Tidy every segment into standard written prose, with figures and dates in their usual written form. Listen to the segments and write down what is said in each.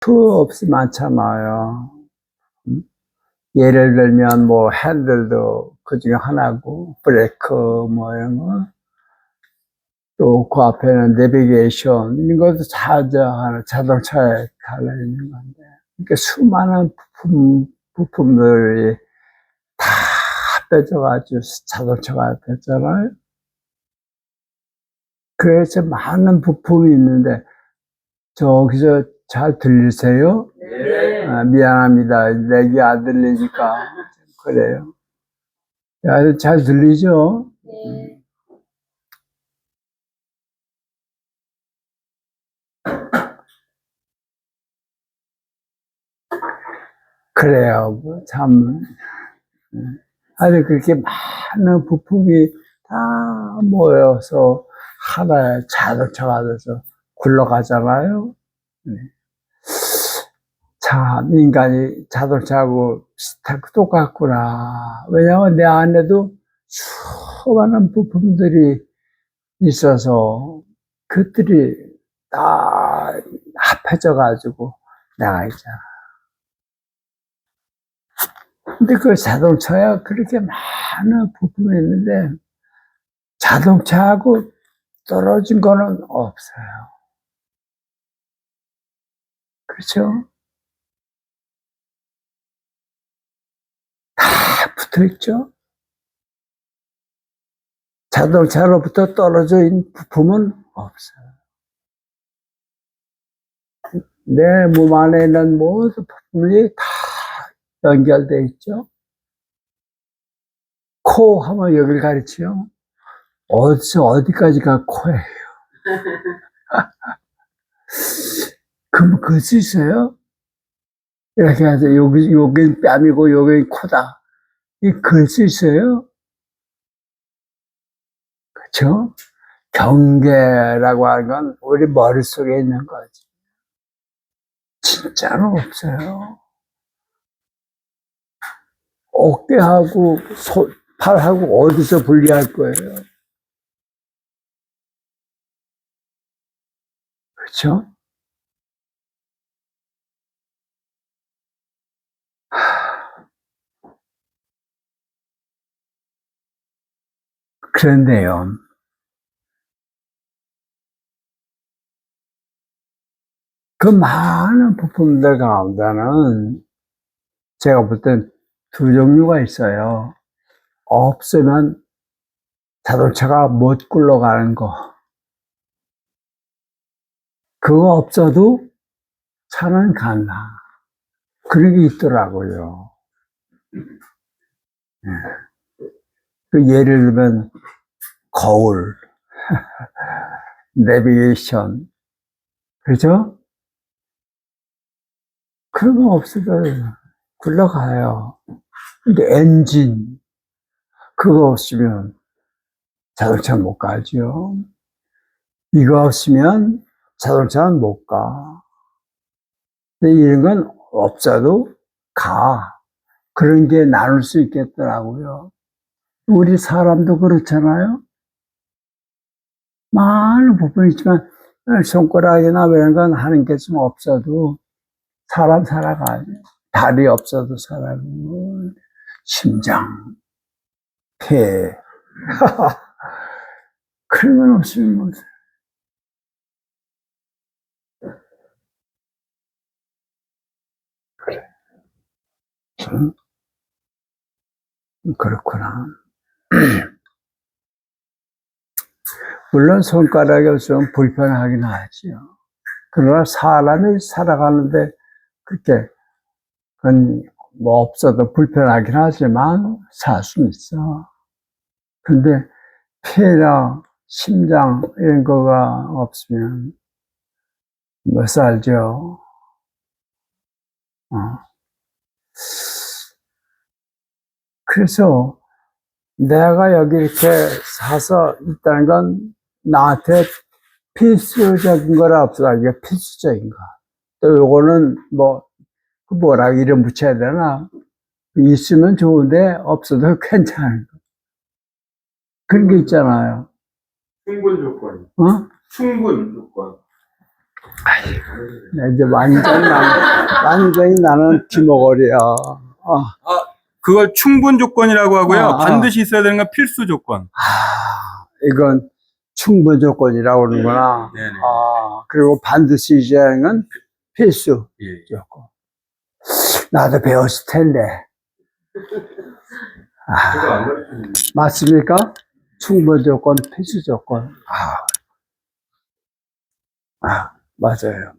수없이 많잖아요. 예를 들면 뭐 핸들도 그 중에 하나고, 브레이크 뭐 이런 거, 또 그 앞에는 내비게이션 이런 것도 자동차에 달려있는 건데, 이렇게 수많은 부품들이 다 빼져가지고 자동차가 됐잖아요. 그래서 많은 부품이 있는데, 저기서 잘 들리세요? 네. 아, 미안합니다. 내기 안 들리니까. 그래요. 야, 잘 들리죠? 네. 그래요. 뭐 참. 아니, 그렇게 많은 부품이 다 모여서 하나의 자동차가 돼서 굴러가잖아요. 네. 참, 인간이 자동차하고 똑같구나. 왜냐하면 내 안에도 수많은 부품들이 있어서 그들이 다 합해져가지고 나가 있잖아. 근데 그 자동차에 그렇게 많은 부품이 있는데 자동차하고 떨어진 거는 없어요. 그렇죠? 다 붙어 있죠? 자동차로부터 떨어져 있는 부품은 없어요. 내 몸 안에 있는 모든 부품이 다 연결되어 있죠? 코 하면 여기를 가리치요. 어디서 어디까지가 코예요? 그럼 그럴 수 있어요? 이렇게 해서 여긴 뺨이고 여긴 코다. 그럴 수 있어요? 그렇죠? 경계라고 하는 건 우리 머릿속에 있는 거지. 진짜로 없어요. 어깨하고 팔하고 어디서 분리할 거예요? 그렇죠? 그런데요, 그 많은 부품들 가운데는 제가 볼 땐 두 종류가 있어요. 없으면 자동차가 못 굴러가는 거. 그거 없어도 차는 간다. 그런 게 있더라고요. 그 예를 들면 거울, 내비게이션, 그죠? 그런 거 없어도 굴러가요. 근데 엔진, 그거 없으면 자동차 못 가죠. 이거 없으면 자동차는 못 가. 근데 이런 건 없어도 가. 그런 게 나눌 수 있겠더라고요. 우리 사람도 그렇잖아요. 많은 부분이 있지만 손가락이나 이런 건 하는 게 좀 없어도 사람 살아가죠. 다리 없어도 살아가고 심장, 폐 그런 건 없으면 못 살아요. 그래. 그렇구나. 물론 손가락이 없으면 불편하긴 하지요. 그러나 사람이 살아가는데 그렇게 그건 뭐 없어도 불편하긴 하지만 살 수는 있어. 근데 폐랑 심장 이런 거가 없으면 못 살죠. 어. 그래서 내가 여기 이렇게 사서 있다는 건 나한테 필수적인 거라 없어. 이게 필수적인 거. 또 요거는 뭐라 이름 붙여야 되나? 있으면 좋은데 없어도 괜찮은 거. 그런 게 있잖아요. 충분 조건. 어? 충분 조건. 이제 완전히 나는 귀머거리야. 그걸 충분 조건이라고 하고요. 아. 반드시 있어야 되는 건 필수 조건. 이건 충분 조건이라고 하는구나. 네네. 그리고 반드시 있어야 하는 건 필수 예. 조건. 나도 배웠을 텐데. 제가 안 가르치는. 맞습니까? 충분 조건, 필수 조건. 맞아요.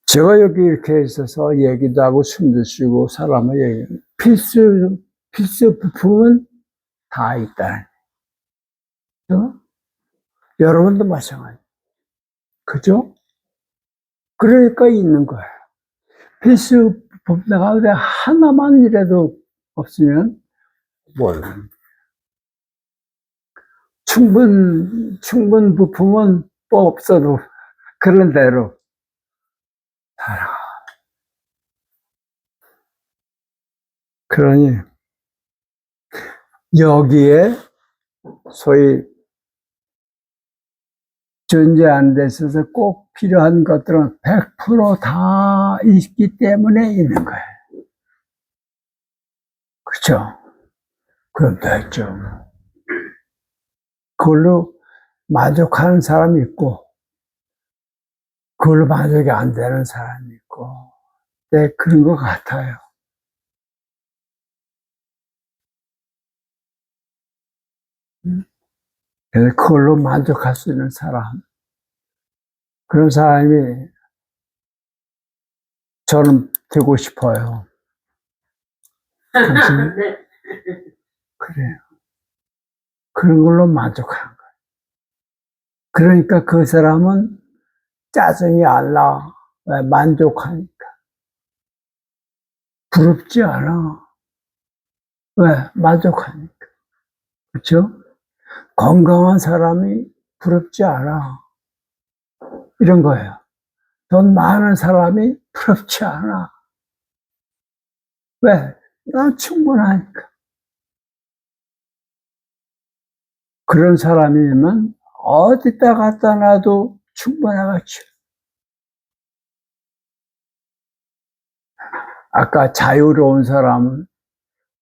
제가 여기 이렇게 있어서 얘기도 하고 숨도 쉬고 사람을 얘기하는 필수 부품은 다 있다. 그죠? 여러분도 마찬가지. 그죠? 그러니까 있는 거예요. 필수 부품 가운데 하나만이라도 없으면 뭘? 충분 부품은 또 없어도 그런 대로 살아. 그러니 여기에 소위 존재하는 데 있어서 꼭 필요한 것들은 100%다 있기 때문에 있는 거예요. 그렇죠? 그럼 됐죠. 그걸로 만족하는 사람이 있고 그걸로 만족이 안 되는 사람이 있고 네, 그런 것 같아요. 그래서 그걸로 만족할 수 있는 사람, 그런 사람이 저는 되고 싶어요. 당신 그래요. 그런 걸로 만족하는 거예요. 그러니까 그 사람은 짜증이 안 나. 왜? 만족하니까. 부럽지 않아. 왜? 만족하니까. 그렇죠? 건강한 사람이 부럽지 않아. 이런 거예요. 돈 많은 사람이 부럽지 않아. 왜? 난 충분하니까. 그런 사람이면 어디다 갖다 놔도 충분하겠죠. 아까 자유로운 사람은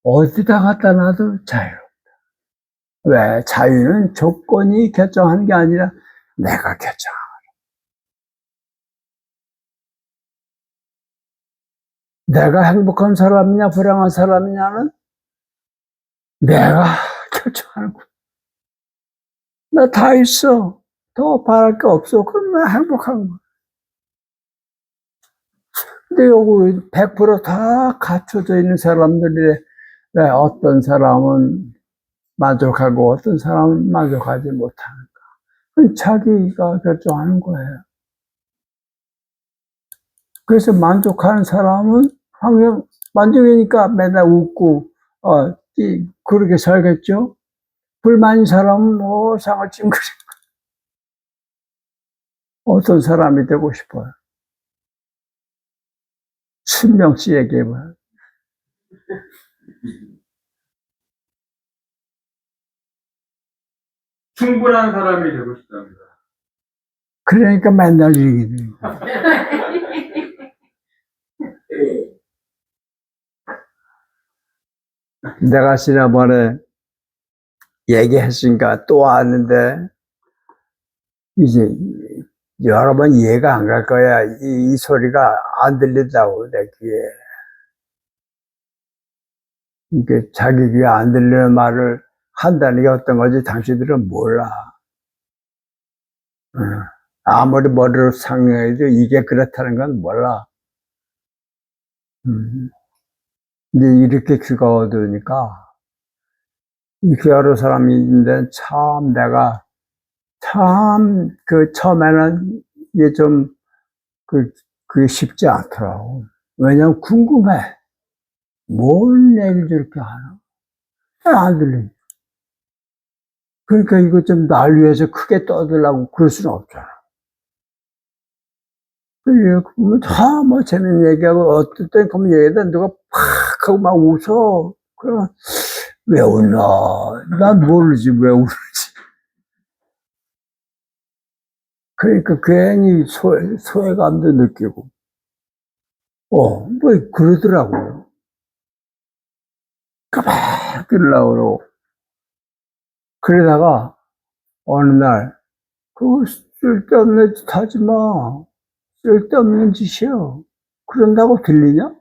어디다 갖다 놔도 자유롭다. 왜? 자유는 조건이 결정하는 게 아니라 내가 결정. 내가 행복한 사람이냐 불행한 사람이냐는 내가 결정하는 거야. 나 다 있어. 더 바랄 게 없어. 그럼 나 행복한 거야. 근데 여기 100%다 갖춰져 있는 사람들이 왜 어떤 사람은 만족하고 어떤 사람은 만족하지 못하는가. 그건 자기가 결정하는 거예요. 그래서 만족하는 사람은 항상 만족이니까 맨날 웃고 그렇게 살겠죠. 불만인 사람은 상을 찡그리고 어떤 사람이 되고 싶어요. 순명 씨 얘기해봐요. 충분한 사람이 되고 싶답니다. 그러니까 맨날 얘기해요. 내가 지난번에 얘기했으니까 또 왔는데 이제 여러 번 이해가 안 갈 거야. 이 소리가 안 들린다고 내 귀에. 이게 자기 귀에 안 들리는 말을 한다는 게 어떤 건지 당신들은 몰라. 아무리 머리로 상상해도 이게 그렇다는 건 몰라. 이제 이렇게 귀가 어두우니까 이렇게 여러 사람이 있는데 참 내가 참 처음에는 이게 좀 그게 쉽지 않더라고. 왜냐면 궁금해. 뭘 얘기를 저렇게 하나? 안 들리니. 그러니까 이거 좀 날 위해서 크게 떠들라고 그럴 수는 없잖아. 그러면 다 뭐 재밌는 얘기하고 어떨 땐 그러면 얘기하다 누가 팍 하고 막 웃어. 그러면 왜 웃나? 난 모르지 왜 웃는지. 그러니까 괜히 소외감도 느끼고, 뭐, 그러더라고요. 까맣게 나오고. 그러다가, 어느 날, 그거 쓸데없는 짓 하지 마. 쓸데없는 짓이야. 그런다고 들리냐?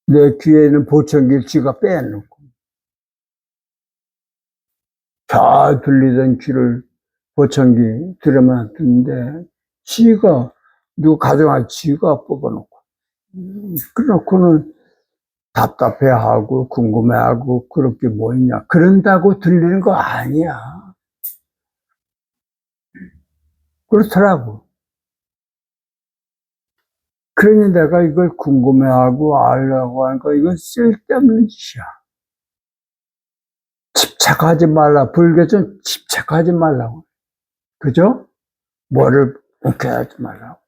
내 귀에는 보청기를 쥐가 빼놓고. 잘 들리던 귀를 보청기 들으면 듣는데, 쥐가, 누가 가져간 쥐가 뽑아놓고. 그렇고는 답답해하고 궁금해하고 그럴 게 뭐 있냐. 그런다고 들리는 거 아니야. 그렇더라고. 그러니 내가 이걸 궁금해하고 알려고 하니까 이건 쓸데없는 짓이야. 집착하지 말라. 불교는 집착하지 말라고. 그죠? 뭐를 움켜쥐지 말라고.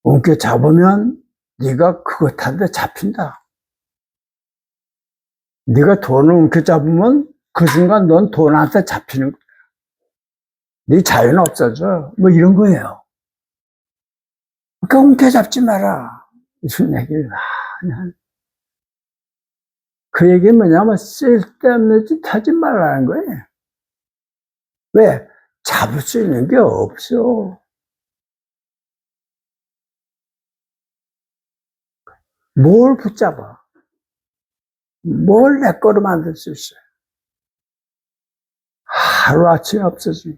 움켜잡으면 네가 그것한테 잡힌다. 네가 돈을 움켜잡으면 그 순간 넌 돈한테 잡히는 거야. 네 자유는 없어져. 뭐 이런 거예요. 그러니까 움켜잡지 마라. 무슨 얘기를 하냐. 그 얘기는 뭐냐면 쓸데없는 짓 하지 말라는 거예요. 왜? 잡을 수 있는 게 없어. 뭘 붙잡아? 뭘 내 거로 만들 수 있어요? 하루아침에 없어지.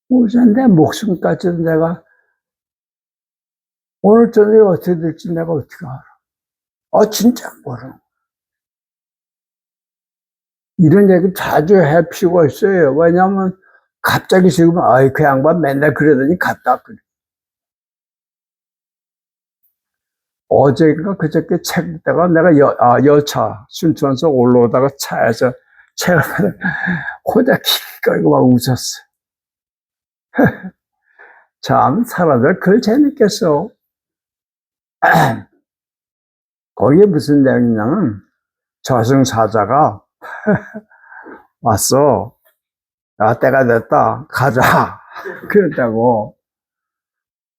우선 내 목숨까지도 내가 오늘 저녁에 어떻게 될지 내가 어떻게 알아? 진짜 모르는. 이런 얘기 자주 해 피우고 있어요. 왜냐면 갑자기 지금 그 양반 맨날 그러더니 갔다 그래. 어제인가 그저께 책 읽다가 내가 열차 순천서 올라오다가 차에서 책을 혼자 킥거리고 막 웃었어. 참 사람들 글 재밌겠어. 거기에 무슨 내용이냐면 저승사자가 왔어. 때가 됐다. 가자. 그랬다고.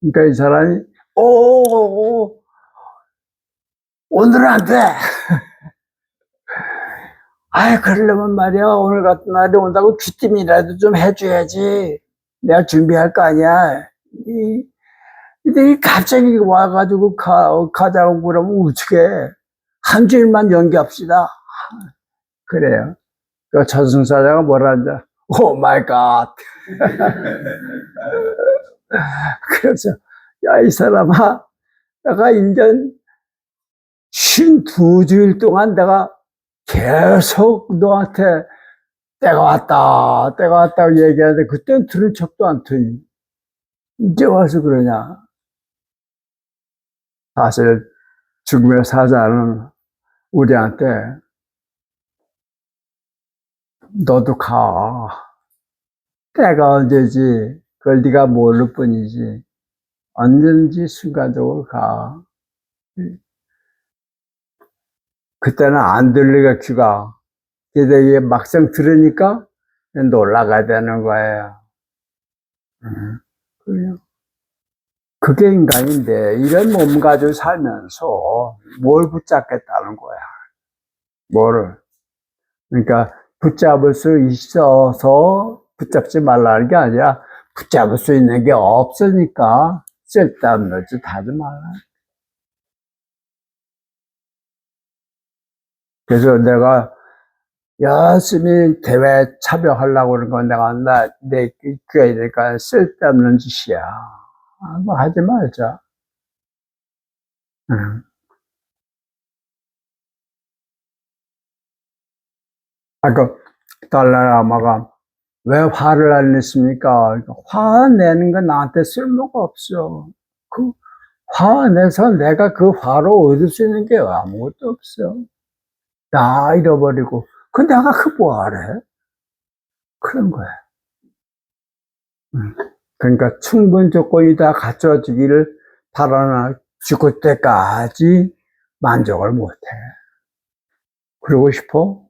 그러니까 이 사람이 오늘은 안 돼. 그러려면 말이야. 오늘 같은 날에 온다고 귀띔이라도 좀 해줘야지. 내가 준비할 거 아니야. 이 갑자기 와가지고 가자고 그러면 어떡해. 한 주일만 연기합시다. 그래요. 그 저승사자가 뭐라 하냐. 오 마이 갓. 그래서, 이 사람아, 내가 1년 52주일 동안 내가 계속 너한테 때가 왔다고 얘기하는데, 그때는 들은 척도 안 트니. 이제 와서 그러냐. 사실, 죽음의 사자는 우리한테, 너도 가. 때가 언제지. 그걸 네가 모를 뿐이지. 언제든지 순간적으로 가. 그때는 안 들리가 귀가. 그래서 이게 막상 들으니까 놀라가야 되는 거예요. 그래요. 그게 인간인데 이런 몸 가지고 살면서 뭘 붙잡겠다는 거야. 뭐를. 그러니까 붙잡을 수 있어서 붙잡지 말라는 게 아니라 붙잡을 수 있는 게 없으니까 쓸데없는 짓 하지 말라. 그래서 내가 열심히 대회 참여하려고 그런 건 내가 내 귀에 되니까 쓸데없는 짓이야. 뭐 하지 말자. 응. 달라라마가 왜 화를 안 냈습니까? 화 내는 건 나한테 쓸모가 없어. 그 화 내서 내가 그 화로 얻을 수 있는 게 아무것도 없어. 다 잃어버리고. 내가 그 뭐하래? 그런 거야. 그러니까 충분 조건이 다 갖춰지기를 바라나 죽을 때까지 만족을 못해. 그러고 싶어?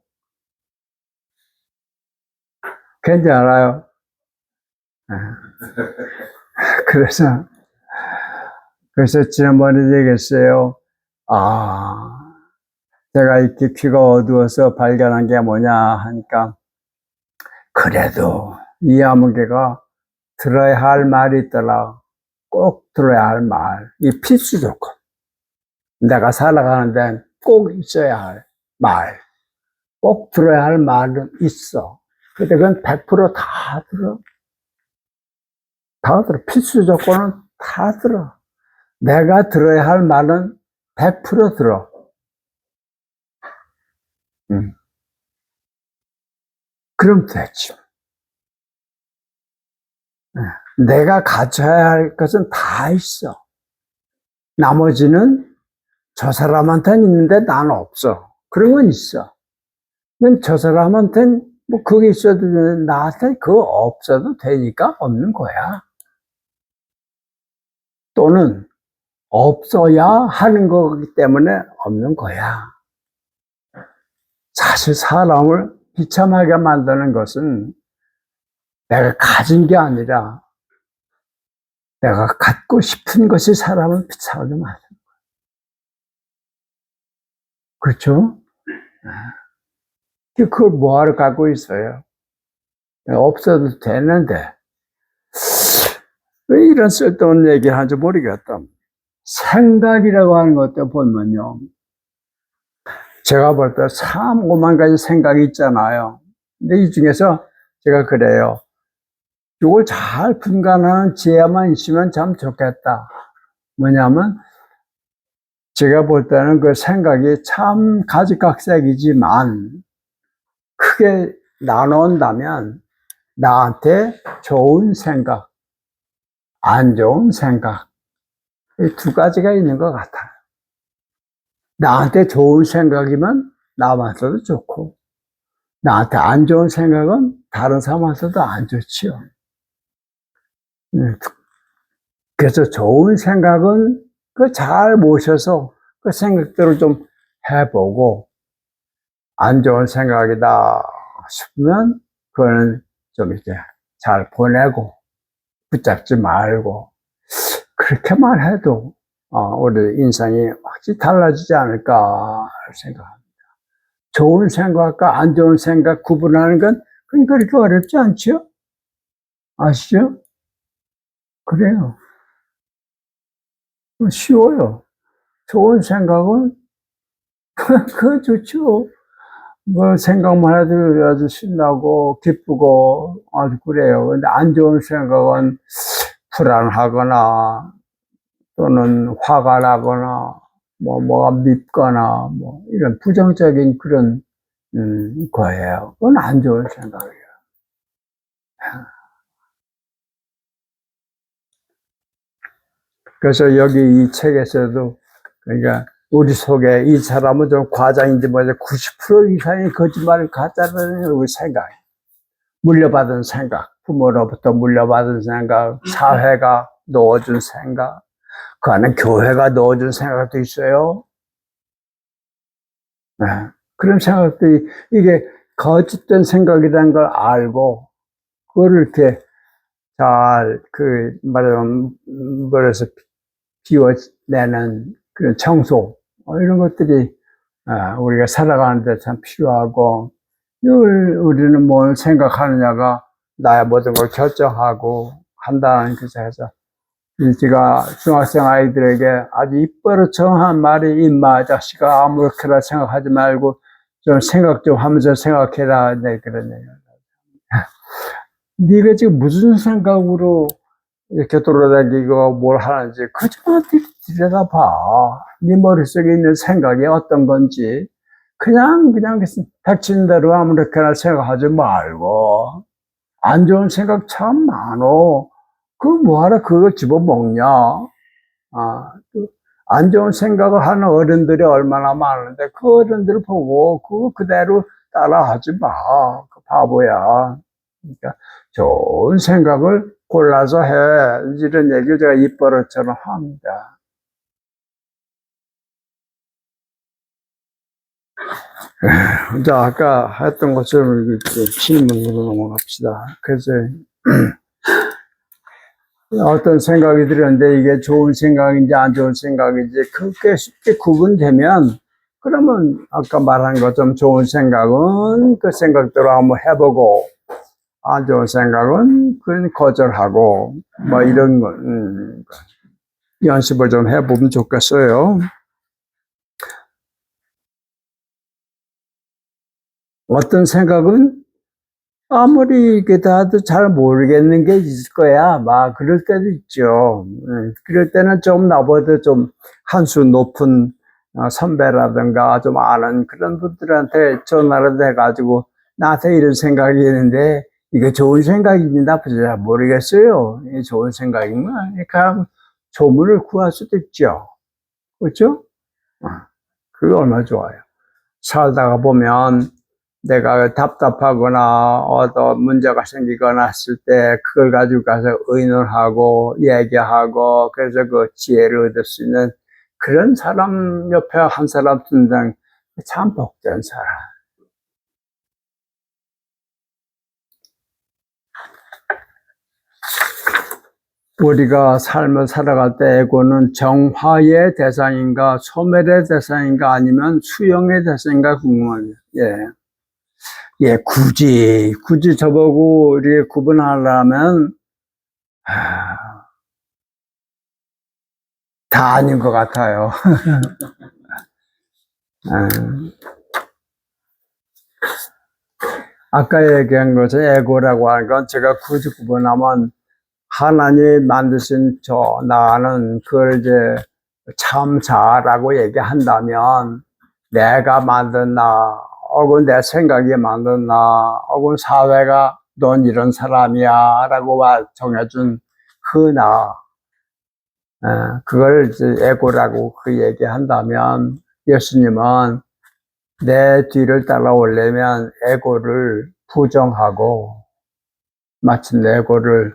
괜찮아요. 예. 그래서 지난번에 얘기했어요. 제가 이렇게 귀가 어두워서 발견한 게 뭐냐 하니까, 그래도 이 아무개가 들어야 할 말이 있더라. 꼭 들어야 할 말. 이 필수 조건. 내가 살아가는데 꼭 있어야 할 말. 꼭 들어야 할 말은 있어. 근데 그건 100%다 들어. 다 들어. 필수 조건은 다 들어. 내가 들어야 할 말은 100% 들어. 그럼 되지. 내가 갖춰야 할 것은 다 있어. 나머지는 저 사람한테는 있는데 나는 없어. 그런 건 있어. 그럼 저 사람한테는 뭐 그게 있어도 되는데 나한테 그거 없어도 되니까 없는 거야. 또는 없어야 하는 거기 때문에 없는 거야. 사실 사람을 비참하게 만드는 것은 내가 가진 게 아니라 내가 갖고 싶은 것이 사람을 비참하게 만드는 거야. 그렇죠? 그걸 뭐하러 갖고 있어요? 없어도 되는데 왜 이런 쓸데없는 얘기를 하는지 모르겠다. 생각이라고 하는 것도 보면요, 제가 볼 때 5만 가지 생각이 있잖아요. 근데 이 중에서 제가 그래요. 이걸 잘 분간하는 지혜만 있으면 참 좋겠다. 뭐냐면 제가 볼 때는 그 생각이 참 가지각색이지만 크게 나눈다면 나한테 좋은 생각, 안 좋은 생각, 이 두 가지가 있는 것 같아요. 나한테 좋은 생각이면 남한테도 좋고, 나한테 안 좋은 생각은 다른 사람한테도 안 좋지요. 그래서 좋은 생각은 그 잘 모셔서 그 생각대로 좀 해보고, 안 좋은 생각이다 싶으면 그거는 좀 이렇게 잘 보내고 붙잡지 말고, 그렇게만 해도 우리 인생이 확실히 달라지지 않을까 생각합니다. 좋은 생각과 안 좋은 생각 구분하는 건 그건 그렇게 어렵지 않죠? 아시죠? 그래요. 쉬워요. 좋은 생각은 그거 좋죠. 뭐 생각만 해도 아주 신나고 기쁘고 아주 그래요. 근데 안 좋은 생각은 불안하거나 또는 화가 나거나 뭐가 밉거나 뭐 이런 부정적인 그런 거예요. 그건 안 좋은 생각이에요. 그래서 여기 이 책에서도, 그러니까 우리 속에 이 사람은 좀 과장인지 뭐지 90% 이상의 거짓말을 가짜라는 우리 생각, 물려받은 생각, 부모로부터 물려받은 생각, 사회가 넣어준 생각, 그 안에 교회가 넣어준 생각도 있어요. 네. 그런 생각들이, 이게 거짓된 생각이라는 걸 알고 그거를 이렇게 잘 말하자면 뭐래서 비워내는 그런 청소, 이런 것들이 우리가 살아가는데 참 필요하고, 늘 우리는 뭘 생각하느냐가 나의 모든 걸 결정하고 한다는 것에서, 제가 중학생 아이들에게 아주 입버릇처럼 말이, 임마 자식아 아무렇게나 생각하지 말고 좀 생각 좀 하면서 생각해라, 네, 그런 얘기를. 네가 지금 무슨 생각으로 이렇게 돌아다니고 뭘 하는지 그거 좀 들여다봐. 네 머릿속에 있는 생각이 어떤 건지 그냥 닥치는 대로 아무렇게나 생각하지 말고, 안 좋은 생각 참 많어. 그거 뭐하러 그걸 집어먹냐. 안 좋은 생각을 하는 어른들이 얼마나 많은데 그 어른들을 보고 그거 그대로 따라하지 마. 그 바보야. 그러니까 좋은 생각을 골라서 해. 이런 얘기를 제가 입버릇처럼 합니다. 자, 아까 했던 것처럼 이렇게 질문으로 넘어갑시다. 그래서 어떤 생각이 들었는데 이게 좋은 생각인지 안 좋은 생각인지 그렇게 쉽게 구분되면 그러면 아까 말한 것처럼 좋은 생각은 그 생각대로 한번 해보고 안 좋은 생각은 그건 거절하고 뭐 이런 거 연습을 좀 해보면 좋겠어요. 어떤 생각은 아무리 이렇게 다도 잘 모르겠는 게 있을 거야. 막 그럴 때도 있죠. 그럴 때는 좀 나보다 좀 한 수 높은 선배라든가 좀 아는 그런 분들한테 전화를 해가지고 나한테 이런 생각이 있는데 이게 좋은 생각인지 나쁜지 잘 모르겠어요. 이게 좋은 생각인가? 그러니까 조문을 구할 수도 있죠. 그렇죠? 그게 얼마나 좋아요. 살다가 보면 내가 답답하거나 어떤 문제가 생기거나 했을 때 그걸 가지고 가서 의논하고 얘기하고 그래서 그 지혜를 얻을 수 있는 그런 사람 옆에 한 사람 둔다는 참 복된 사람. 우리가 삶을 살아갈 때 에고는 정화의 대상인가 소멸의 대상인가 아니면 수용의 대상인가 궁금합니다. 예, 굳이 저보고 우리 구분하려면, 다 아닌 것 같아요. 아까 얘기한 것은 에고라고 하는 건 제가 굳이 구분하면 하나님 만드신 나는 그걸 이제 참자라고 얘기한다면 내가 만든 나, 혹은 내 생각이 만든 나, 혹은 사회가 넌 이런 사람이야 라고 정해준 그 나, 그걸 이제 에고라고 그 얘기한다면 예수님은 내 뒤를 따라오려면 에고를 부정하고 마침내 에고를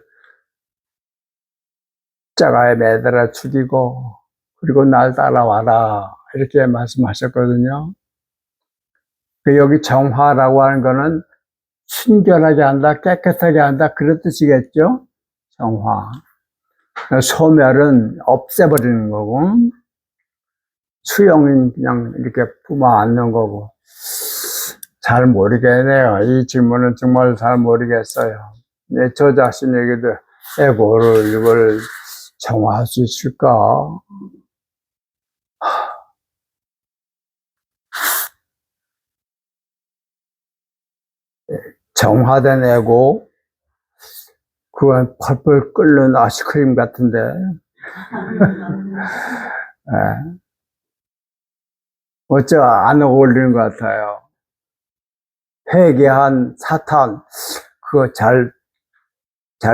자가에 매달아 죽이고 그리고 날 따라와라 이렇게 말씀하셨거든요. 여기 정화라고 하는 거는 순결하게 한다, 깨끗하게 한다 그런 뜻이겠죠. 정화. 소멸은 없애버리는 거고 수용은 그냥 이렇게 품어안는 거고. 잘 모르겠네요. 이 질문은 정말 잘 모르겠어요. 저 자신에게도 에고를 이걸 정화할 수 있을까? 정화된 에고, 그건 펄펄 끓는 아이스크림 같은데. 어째 안 어울리는 것 같아요. 회개한 사탄, 그거 잘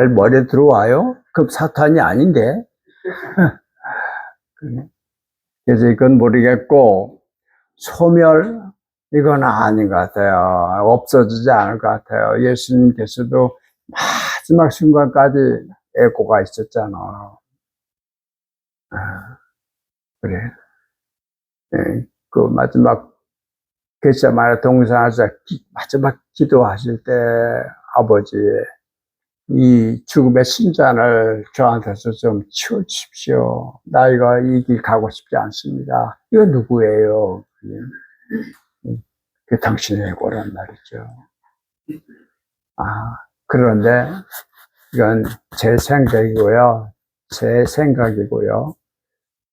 머리에 들어와요? 그럼 사탄이 아닌데? 그래서 이건 모르겠고, 소멸, 이건 아닌 것 같아요. 없어지지 않을 것 같아요. 예수님께서도 마지막 순간까지 에고가 있었잖아. 그래. 예, 그 마지막 겟세마네 동산에서 마지막 기도하실 때 아버지 이 죽음의 심장을 저한테서 좀 치워주십시오. 나 이거 이 길 가고 싶지 않습니다. 이거 누구예요? 그 당신의 에고란 말이죠. 그런데 이건 제 생각이고요.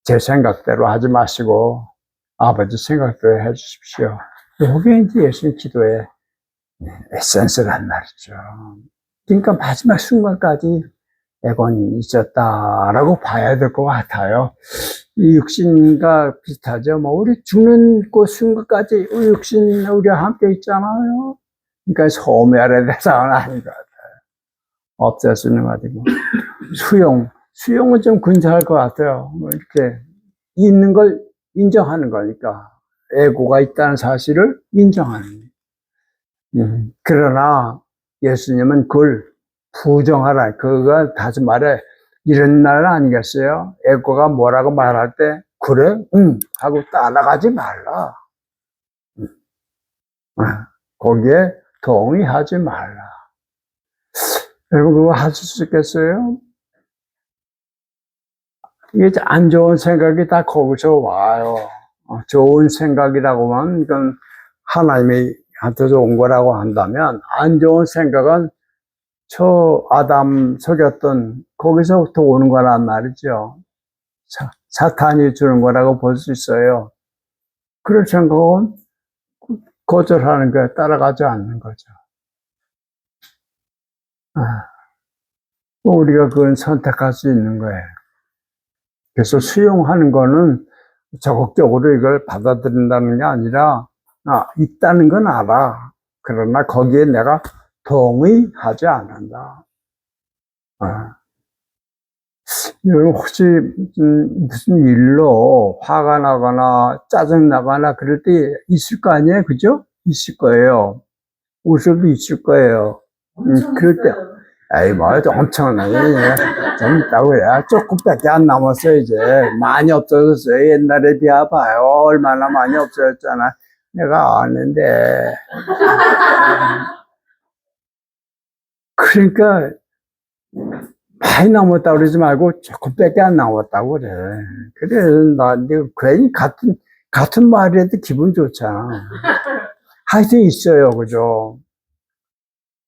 제 생각대로 하지 마시고 아버지 생각대로 해 주십시오. 이게 이제 예수님 기도의 에센스란 말이죠. 그러니까 마지막 순간까지 에곤이 있었다라고 봐야 될 것 같아요. 이 육신과 비슷하죠. 뭐 우리 죽는 그 순간까지 우리 육신 우리와 함께 있잖아요. 그러니까 소멸의 대상은 아닌 것 같아요. 없앨 수 있는 거 아니고 수용은 좀 근사할 것 같아요. 뭐 이렇게 있는 걸 인정하는 거니까 에고가 있다는 사실을 인정하는 거예요. 그러나 예수님은 그걸 부정하라. 그거 다시 말해 이런 날 아니겠어요? 에고가 뭐라고 말할 때 그래? 응 하고 따라가지 말라. 거기에 동의하지 말라. 여러분, 그거 하실 수 있겠어요? 이게 안 좋은 생각이 다 거기서 와요. 좋은 생각이라고만, 이건 하나님이 한테서 온 거라고 한다면, 안 좋은 생각은 저 아담 속였던 거기서부터 오는 거란 말이죠. 사탄이 주는 거라고 볼 수 있어요. 그런 생각은 거절하는 거예요. 따라가지 않는 거죠. 우리가 그건 선택할 수 있는 거예요. 그래서 수용하는 거는 적극적으로 이걸 받아들인다는 게 아니라, 있다는 건 알아. 그러나 거기에 내가 동의하지 않는다. 여러분, 혹시 무슨 일로 화가 나거나 짜증나거나 그럴 때 있을 거 아니에요? 그죠? 있을 거예요. 웃어도 있을 거예요. 그럴 때, 에이, 뭐, 엄청나게, 좀 있다고 해야 조금밖에 안 남았어요, 이제. 많이 없어졌어요. 옛날에 비해봐요. 얼마나 많이 없어졌잖아. 내가 아는데. 그러니까, 많이 남았다고 그러지 말고 조금밖에 안 남았다고 그래. 그래, 내가 괜히 같은 말이라도 기분 좋잖아. 하여튼 있어요, 그죠?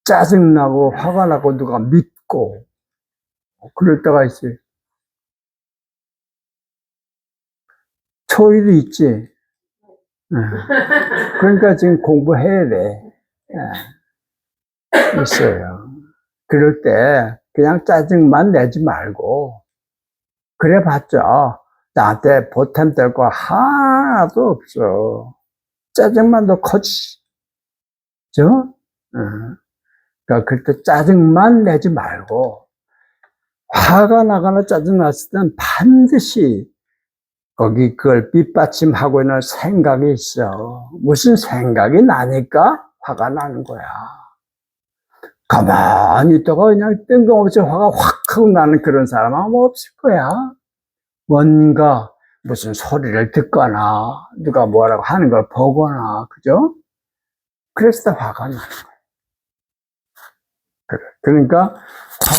짜증나고 화가 나고 누가 믿고 그럴 때가 있어요. 초일이 있지. 그러니까 지금 공부해야 돼. 있어요. 그럴 때 그냥 짜증만 내지 말고 그래 봤자 나한테 보탬될 거 하나도 없어. 짜증만 더 커지. 그죠? 그러니까 그때 짜증만 내지 말고 화가 나거나 짜증 났을 땐 반드시 거기 그걸 뒷받침하고 있는 생각이 있어. 무슨 생각이 나니까 화가 나는 거야. 가만히 있다가 그냥 뜬금없이 화가 확 하고 나는 그런 사람 아마 없을 거야. 뭔가 무슨 소리를 듣거나 누가 뭐라고 하는 걸 보거나, 그죠? 그래서 화가 나는 거야. 그러니까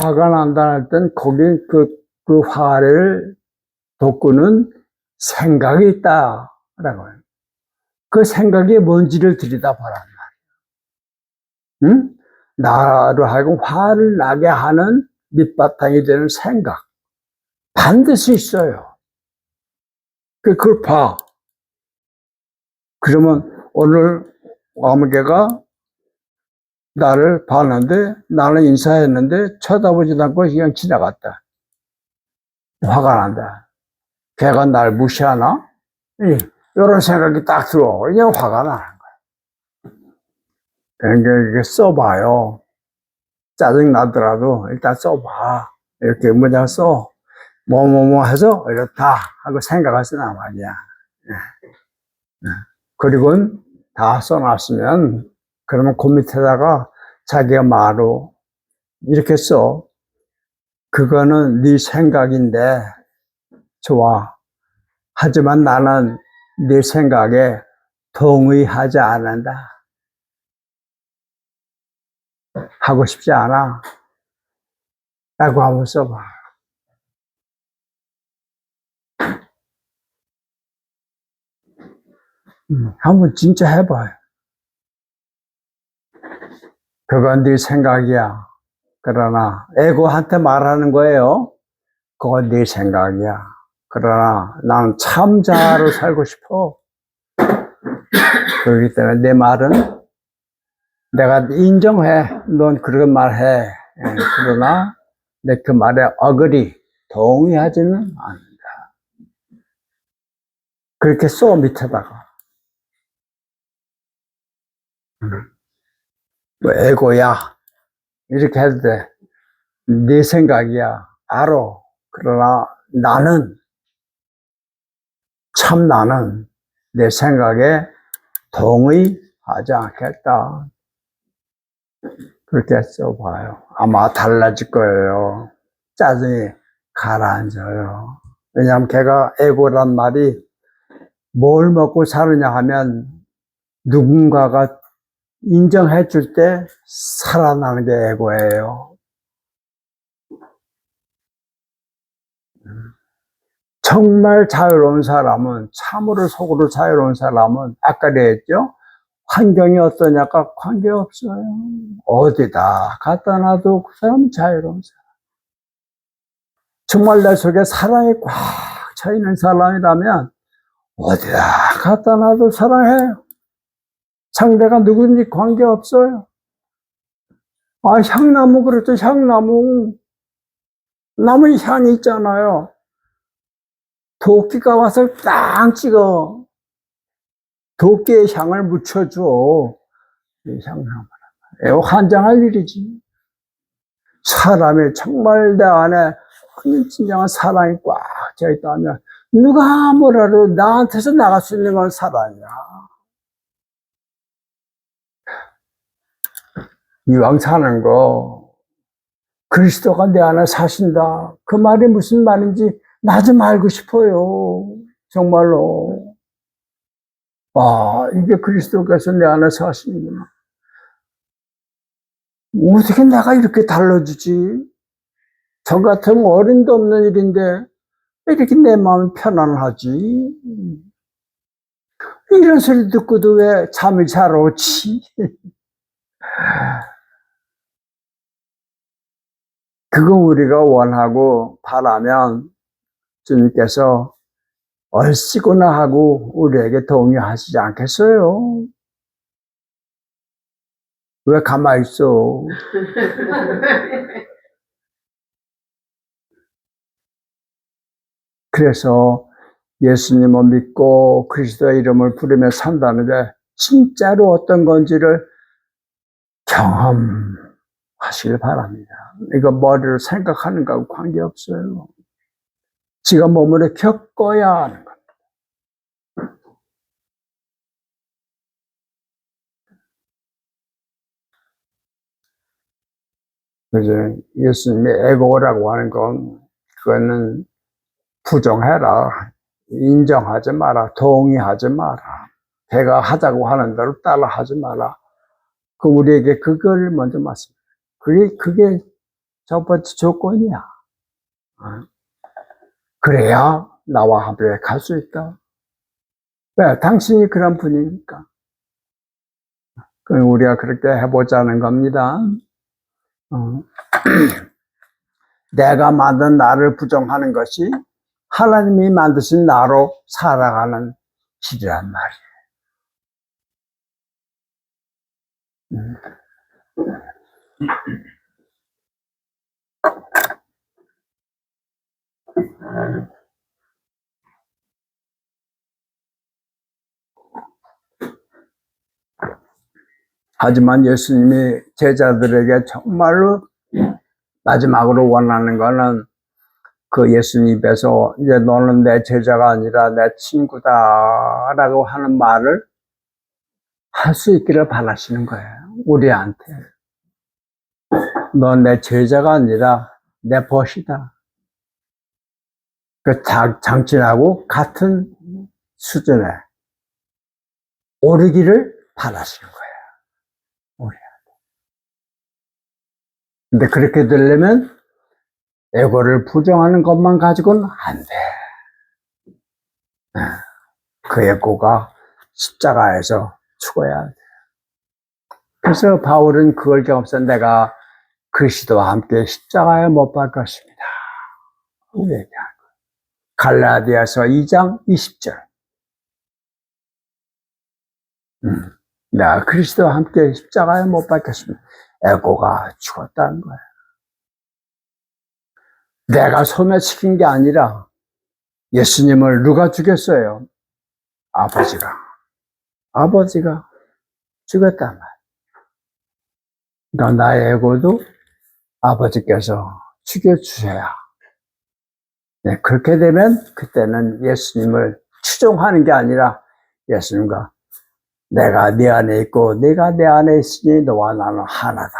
화가 난다 할 땐 거기 그 화를 돋구는 생각이 있다라고 해요. 그 생각이 뭔지를 들여다보란 말이에요. 응? 나로 하여금 화를 나게 하는 밑바탕이 되는 생각 반드시 있어요. 그걸 봐. 그러면 오늘 아무개가 나를 봤는데 나는 인사했는데 쳐다보지도 않고 그냥 지나갔다. 화가 난다. 걔가 날 무시하나? 이런 생각이 딱 들어. 그냥 화가 나는 거야. 그러니까 이렇게 써봐요. 짜증 나더라도 일단 써봐. 이렇게 문장 써. 뭐뭐뭐 해서 이렇다 하고 생각을 쓰란 말이야. 그리고 다 써놨으면 그러면 그 밑에다가 자기가 말로 이렇게 써. 그거는 네 생각인데 좋아. 하지만 나는 네 생각에 동의하지 않는다. 하고 싶지 않아. 라고 한번 써봐. 한번 진짜 해봐요. 그건 네 생각이야. 그러나 에고한테 말하는 거예요. 그건 네 생각이야. 그러나 나는 참자로 살고 싶어. 그렇기 때문에 내 말은 내가 인정해. 넌 그런 말 해. 그러나 내 그 말에 agree, 동의하지는 않는다. 그렇게 써 밑에다가. 뭐 에고야. 이렇게 해도 돼. 네 생각이야. 알아. 그러나 나는 참 나는 내 생각에 동의하지 않겠다. 그렇게 써봐요. 아마 달라질 거예요. 짜증이 가라앉아요. 왜냐하면 걔가 에고란 말이 뭘 먹고 사느냐 하면 누군가가 인정해 줄 때 살아나는 게 에고예요. 정말 자유로운 사람은, 참으로 속으로 자유로운 사람은 아까 그랬죠? 환경이 어떠냐가 관계없어요. 어디다 갖다 놔도 그 사람은 자유로운 사람. 정말 내 속에 사랑이 꽉 차 있는 사람이라면 어디다 갖다 놔도 사랑해요. 상대가 누구든지 관계없어요. 아, 향나무 그렇죠. 향나무. 나무 향이 있잖아요. 도끼가 와서 딱 찍어. 도끼의 향을 묻혀줘. 이 향나무. 환장할 일이지. 사람이 정말 내 안에 진정한 사랑이 꽉 차 있다면 누가 뭐라도 나한테서 나갈 수 있는 건 사랑이야. 이왕 사는 거 그리스도가 내 안에 사신다. 그 말이 무슨 말인지 나 좀 알고 싶어요. 정말로. 아, 이게 그리스도께서 내 안에 사시는구나. 어떻게 내가 이렇게 달라지지? 저 같으면 어림도 없는 일인데 왜 이렇게 내 마음이 편안하지? 이런 소리 듣고도 왜 잠이 잘 오지? 그거 우리가 원하고 바라면 주님께서 얼씨구나 하고 우리에게 동의하시지 않겠어요? 왜 가만히 있어? 그래서 예수님을 믿고 그리스도의 이름을 부르며 산다는데 진짜로 어떤 건지를 경험하시길 바랍니다. 이거 머리로 생각하는 거하고 관계없어요. 지가 몸으로 겪어야 하는 겁니다. 그래서 예수님의 에고라고 하는 건 그거는 부정해라. 인정하지 마라. 동의하지 마라. 걔가 하자고 하는 대로 따라 하지 마라. 그 우리에게 그걸 먼저 말씀해요. 그게 첫 번째 조건이야. 그래야 나와 함께 갈 수 있다. 왜? 당신이 그런 분이니까. 우리가 그렇게 해보자는 겁니다. 내가 만든 나를 부정하는 것이 하나님이 만드신 나로 살아가는 길이란 말이에요. 하지만 예수님이 제자들에게 정말로 마지막으로 원하는 거는 그 예수님 입에서 이제 너는 내 제자가 아니라 내 친구다라고 하는 말을 할 수 있기를 바라시는 거예요. 우리한테. 넌 내 제자가 아니라 내 벗이다. 그 장친하고 같은 수준에 오르기를 바라시는 거예요. 근데 그렇게 되려면 에고를 부정하는 것만 가지고는 안 돼. 그 에고가 십자가에서 죽어야 돼. 그래서 바울은 그걸 경험해서 내가 그리스도와 함께 십자가에 못 박혔습니다. 얘기한 거예요. 갈라디아서 2장 20절. 내가 그리스도와 함께 십자가에 못 박혔습니다. 에고가 죽었다는 거예요. 내가 소멸시킨 게 아니라 예수님을 누가 죽였어요? 아버지가 죽였단 말이에요. 그러니까 나의 에고도 아버지께서 죽여주셔야. 네, 그렇게 되면 그때는 예수님을 추종하는 게 아니라 예수님과 내가 네 안에 있고 네가 내 안에 있으니 너와 나는 하나다.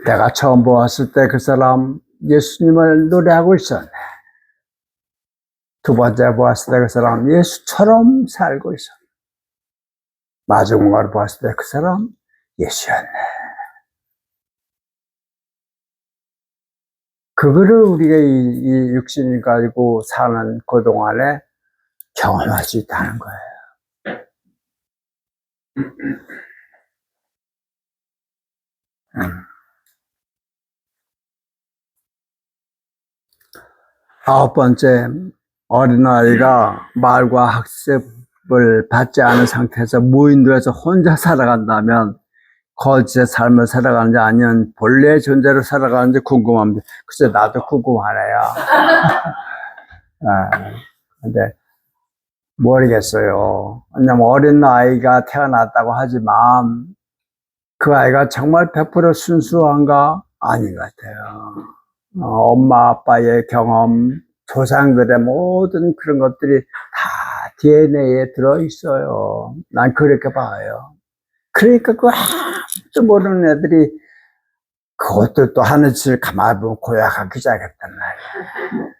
내가 처음 보았을 때 그 사람 예수님을 노래하고 있었네. 두 번째 보았을 때 그 사람 예수처럼 살고 있었네. 마주공간을 봤을 때 그 사람 예수였네. 그거를 우리가 이 육신을 가지고 사는 그동안에 경험할 수 있다는 거예요. 아홉 번째, 어린아이가 말과 학습을 받지 않은 상태에서 무인도에서 혼자 살아간다면 거짓의 삶을 살아가는지 아니면 본래의 존재로 살아가는지 궁금합니다. 글쎄 나도 궁금하네요. 근데 모르겠어요. 왜냐면 어린 아이가 태어났다고 하지만 그 아이가 정말 100% 순수한가? 아닌 것 같아요. 엄마 아빠의 경험, 조상들의 모든 그런 것들이 다 DNA에 들어있어요. 난 그렇게 봐요. 그러니까 그 아무도 모르는 애들이 그것도 또 하는 짓을 가만히 보면 고약하기 시작했단 말이야.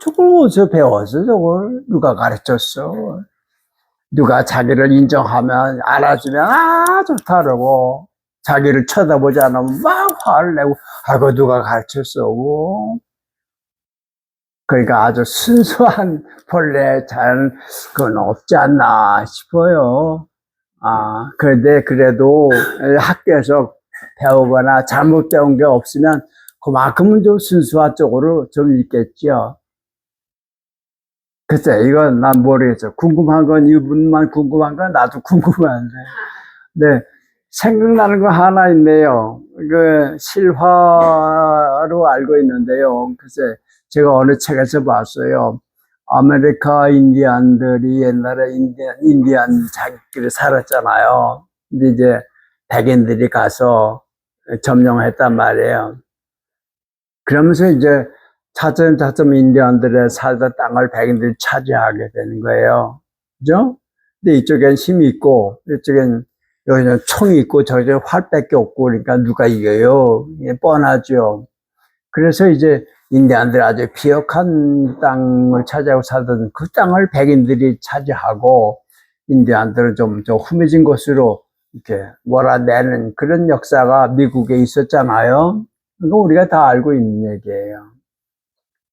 저걸 어디서 배웠어, 저걸? 누가 가르쳤어? 누가 자기를 인정하면, 알아주면, 좋다 그러고, 자기를 쳐다보지 않으면 막 화를 내고, 그거 누가 가르쳤어? 그러니까 아주 순수한 본래 자연, 그건 없지 않나 싶어요. 그런데 그래도 학교에서 배우거나 잘못 배운 게 없으면 그만큼은 좀 순수한 쪽으로 좀 있겠죠. 글쎄, 이건 난 모르겠어. 궁금한 건 이분만 궁금한 건 나도 궁금한데. 네, 생각나는 거 하나 있네요. 그 실화로 알고 있는데요. 글쎄, 제가 어느 책에서 봤어요. 아메리카 인디안들이 옛날에 인디안 자기끼리 살았잖아요. 근데 이제 백인들이 가서 점령했단 말이에요. 그러면서 이제 차츰차츰 인디언들의 살던 땅을 백인들이 차지하게 되는 거예요. 그죠? 근데 이쪽엔 힘이 있고, 이쪽엔 여기는 총이 있고, 저쪽엔 활밖에 없고, 그러니까 누가 이겨요? 이게 뻔하죠. 그래서 이제 인디언들이 아주 비옥한 땅을 차지하고 살던 그 땅을 백인들이 차지하고, 인디언들은 좀 후미진 곳으로 이렇게 몰아내는 그런 역사가 미국에 있었잖아요. 이거 우리가 다 알고 있는 얘기예요.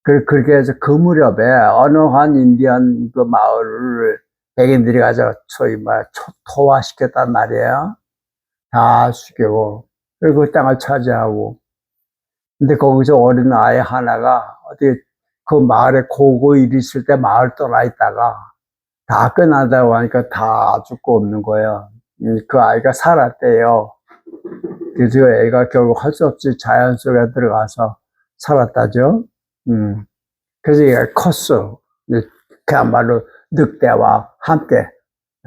그렇게 해서 그 무렵에 어느 한 인디언 그 마을을 백인들이 가서 소위 초토화시켰단 말이에요. 다 죽이고, 그리고 그 땅을 차지하고. 근데 거기서 어린 아이 하나가 어디 그 마을에 고고 일 있을 때 마을 떠나 있다가 다 끝나다고 하니까 다 죽고 없는 거예요. 그 아이가 살았대요. 그래서 애가 결국 할 수 없이 자연 속에 들어가서 살았다죠. 그래서 얘가 컸어. 그야말로 늑대와 함께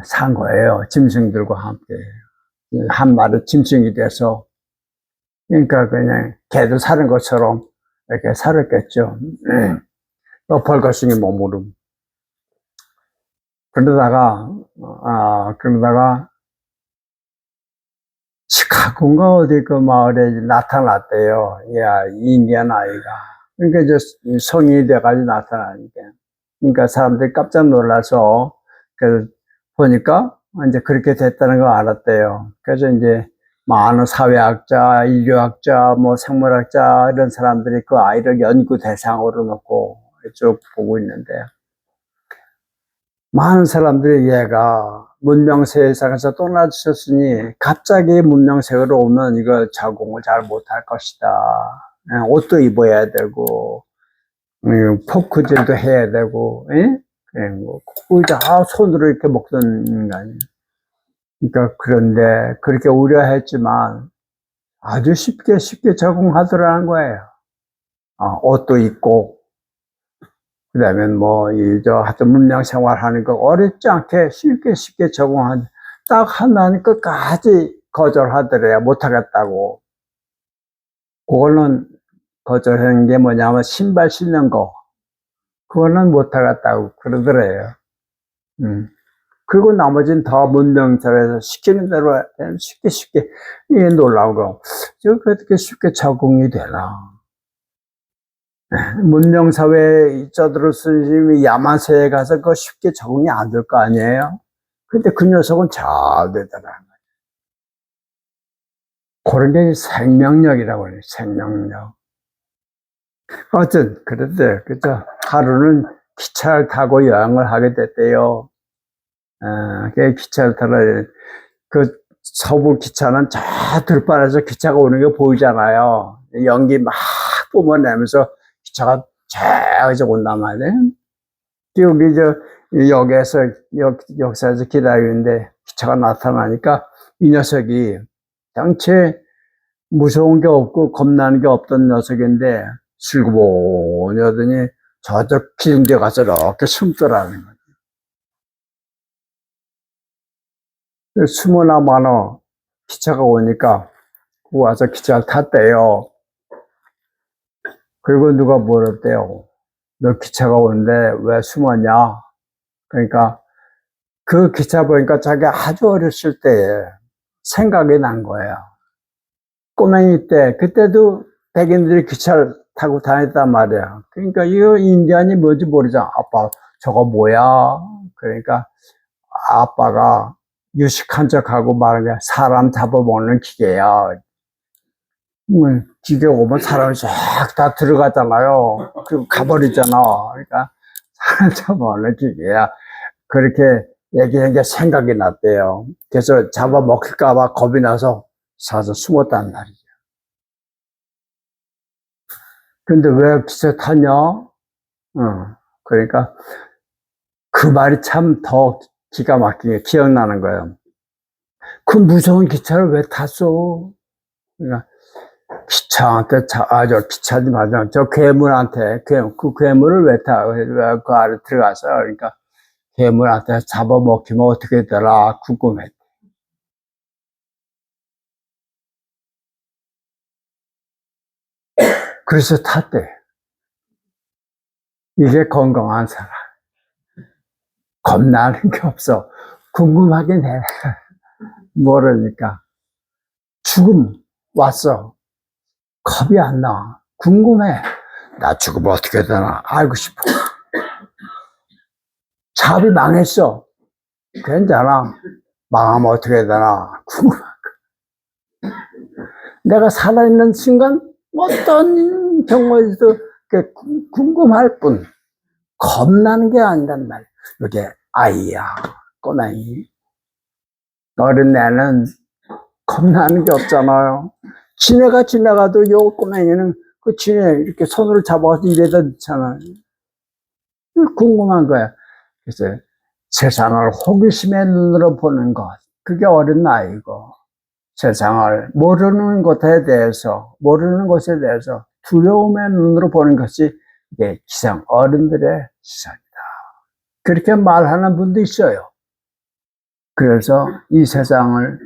산 거예요. 짐승들과 함께. 한 마리 짐승이 돼서. 그러니까 그냥 개도 사는 것처럼 이렇게 살았겠죠. 벌거숭이 몸으로. 그러다가 시카고인가 어디 그 마을에 나타났대요. 야, 인디안 아이가. 그러니까 이제 성인이 돼가지고 나타나니까. 그러니까 사람들이 깜짝 놀라서, 그, 보니까 이제 그렇게 됐다는 걸 알았대요. 그래서 이제 많은 사회학자, 인류학자, 뭐 생물학자, 이런 사람들이 그 아이를 연구 대상으로 놓고 쭉 보고 있는데, 많은 사람들이 얘가 문명 세상에서 떠나주셨으니 갑자기 문명 세계로 오면 이거 적응을 잘 못할 것이다. 옷도 입어야 되고, 포크질도 해야 되고, 거의 다 손으로 이렇게 먹던 인간이에요. 그러니까 그런데 그렇게 우려했지만 아주 쉽게 적응하더라는 거예요. 옷도 입고, 그 다음에 하여튼 문명 생활하는 거 어렵지 않게 쉽게 적응한, 딱 하나는 끝까지 거절하더래요. 못하겠다고. 그거는 거절하는 게 뭐냐면 신발 신는 거. 그거는 못하겠다고 그러더래요. 그리고 나머지는 다 문명사회에서 시키는 대로 쉽게, 이게 놀라운 거. 저게 어떻게 쉽게 적응이 되나. 문명사회에 있자들었으니 야만세에 가서 그거 쉽게 적응이 안 될 거 아니에요? 근데 그 녀석은 잘 되더라. 그런 게 생명력이라고 해요, 생명력. 어쨌든, 그런데, 그죠? 하루는 기차를 타고 여행을 하게 됐대요. 그 기차를 타러, 그 서부 기차는 저 들판에서 기차가 오는 게 보이잖아요. 연기 막 뿜어내면서 기차가 쫙 온단 말이에요. 여기 역에서, 역사에서 기다리는데 기차가 나타나니까 이 녀석이 당최 무서운 게 없고 겁나는 게 없던 녀석인데 슬그머니 하더니 저쪽 기둥대 가서 이렇게 숨더라는 거예요. 숨어나 마나 기차가 오니까 와서 기차를 탔대요. 그리고 누가 물었대요. 너 기차가 오는데 왜 숨었냐? 그러니까 그 기차 보니까 자기가 아주 어렸을 때 생각이 난 거예요. 꼬맹이 때, 그때도 백인들이 기차를 타고 다녔단 말이야. 그러니까 이거 인디안이 뭔지 모르잖아. 아빠, 저거 뭐야? 그러니까 아빠가 유식한 척하고 말한 게 사람 잡아먹는 기계야. 기계 오면 사람이 쫙 다 들어가잖아요. 그리고 가버리잖아. 그러니까 사람 잡아먹는 기계야. 그렇게 얘기한 게 생각이 났대요. 그래서 잡아먹힐까봐 겁이 나서 사서 숨었단 말이죠. 근데 왜 기차 타냐? 그러니까 그 말이 참 더 기가 막히게 기억나는 거예요. 그 무서운 기차를 왜 탔어? 그러니까 기차한테 기차지 맞아. 저 괴물한테, 그 괴물을 왜 그 안에 들어가서, 그러니까 괴물한테 잡아먹히면 어떻게 되라 궁금해. 그래서 탔대. 이게 건강한 사람. 겁나는 게 없어. 궁금하긴 해. 모르니까. 죽음 왔어. 겁이 안 나. 궁금해. 나 죽으면 어떻게 되나 알고 싶어. 사업이 망했어. 괜찮아. 망하면 어떻게 되나 궁금한 거. 내가 살아있는 순간 어떤 경우에도 궁금할 뿐 겁나는 게 아니란 말이야. 이게 아이야, 꼬맹이. 어린 애는 겁나는 게 없잖아요. 지네가 지나가도 요 꼬맹이는 그 지네 이렇게 손으로 잡아서 입에다 넣잖아요. 궁금한 거야. 그래서 세상을 호기심의 눈으로 보는 것, 그게 어린 나이고, 세상을 모르는 것에 대해서 두려움의 눈으로 보는 것이 이게 기성 어른들의 시선이다. 그렇게 말하는 분도 있어요. 그래서 이 세상을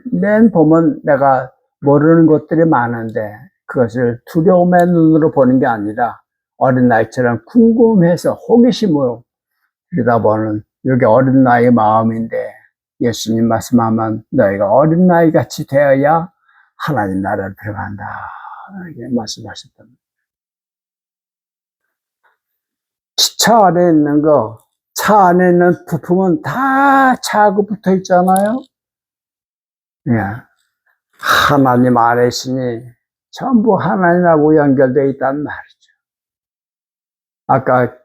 보면 내가 모르는 것들이 많은데 그것을 두려움의 눈으로 보는 게 아니라 어린 나이처럼 궁금해서 호기심으로 들여다보는 이게 어린 나이의 마음인데 예수님 말씀하면 너희가 어린 나이 같이 되어야 하나님 나라를 들어간다. 이렇게 말씀하셨답니다. 차 안에 있는 차 안에 있는 부품은 다 차하고 붙어 있잖아요. 예. 하나님 안에 있으니 전부 하나님하고 연결되어 있단 말이죠. 아까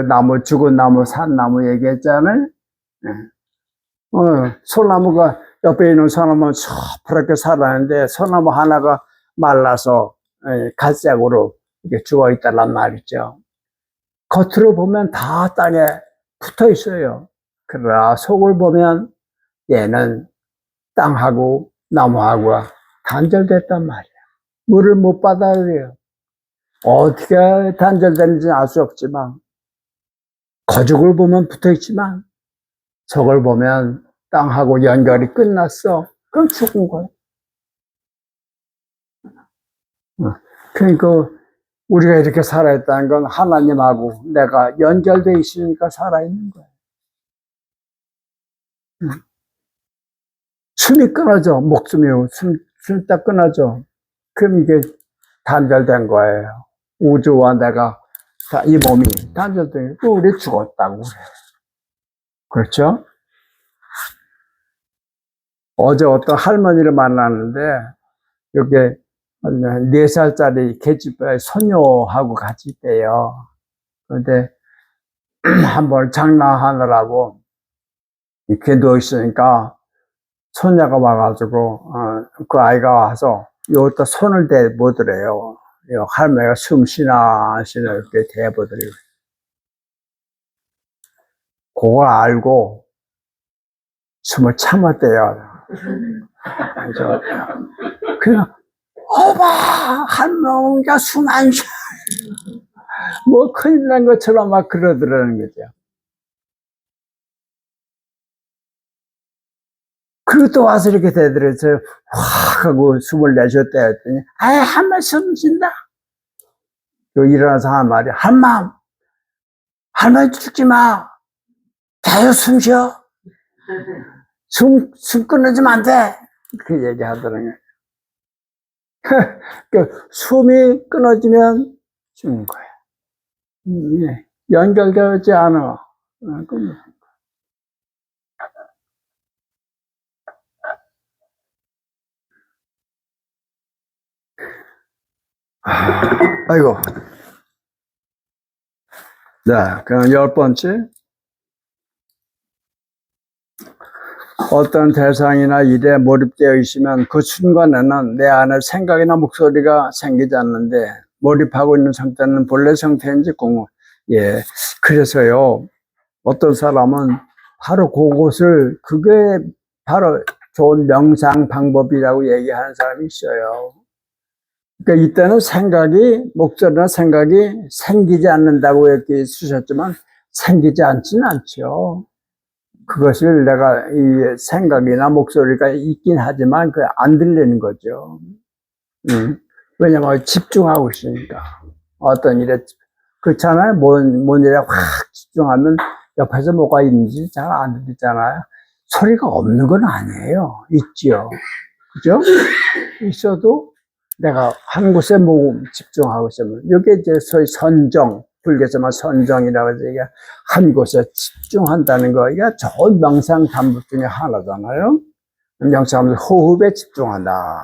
나무, 죽은 나무, 산 나무 얘기했잖아요. 소나무가 옆에 있는 소나무는 저렇게 살았는데 소나무 하나가 말라서 갈색으로 이렇게 죽어 있다란 말이죠. 겉으로 보면 다 땅에 붙어 있어요. 그러나 속을 보면 얘는 땅하고 나무하고 단절됐단 말이야. 물을 못 받아들여요. 어떻게 단절되는지 알 수 없지만 거죽을 보면 붙어 있지만 속을 보면 땅하고 연결이 끝났어. 그럼 죽은 거야. 그러니까 우리가 이렇게 살아있다는 건 하나님하고 내가 연결되어 있으니까 살아있는 거야. 숨이 끊어져. 목숨이 숨 딱 끊어져. 그럼 이게 단절된 거예요. 우주와 내가 이 몸이 단절된 거. 우리 죽었다고 그래. 그렇죠? 어제 어떤 할머니를 만났는데, 이렇게 4살짜리 계집애 소녀하고 같이 있대요. 그런데 한번 장난하느라고 이렇게 누워있으니까 손녀가 와가지고, 그 아이가 와서 여기다 손을 대보더래요. 할머니가 숨 쉬나 이렇게 대보더래요. 그걸 알고 숨을 참았대요. 그래서 그냥 어봐 할머니가 숨 안 쉬어 뭐 큰일 난 것처럼 막 그러더라는 거죠. 그리고 또 와서 이렇게 대들어서 확 하고 숨을 내쉬었다 했더니 아이 할머니 숨 쉰다. 일어나서 하는 말이 할머니 죽지 마. 계속 숨 쉬어. 숨 끊어지면 안 돼. 그 얘기 하더라고요. 숨이 끊어지면 죽는 거야. 연결되지 않아. 아이고. 자, 그럼 10번째. 어떤 대상이나 일에 몰입되어 있으면 그 순간에는 내 안에 생각이나 목소리가 생기지 않는데 몰입하고 있는 상태는 본래 상태인지 예. 그래서요, 어떤 사람은 바로 그것을, 그게 바로 좋은 명상 방법이라고 얘기하는 사람이 있어요. 그러니까 이때는 목소리나 생각이 생기지 않는다고 이렇게 쓰셨지만 생기지 않지는 않죠. 그것을 내가 이 생각이나 목소리가 있긴 하지만 그게 안 들리는 거죠. 왜냐면 집중하고 있으니까. 어떤 일에, 그렇잖아요. 뭔 일에 확 집중하면 옆에서 뭐가 있는지 잘 안 들리잖아요. 소리가 없는 건 아니에요. 있지요. 그죠? 있어도 내가 한 곳에 집중하고 있으면, 이게 이제 소위 불교에서만 선정이라고 해서 이게 한 곳에 집중한다는 거, 이게 좋은 명상 방법 중에 하나잖아요. 명상하면서 호흡에 집중한다.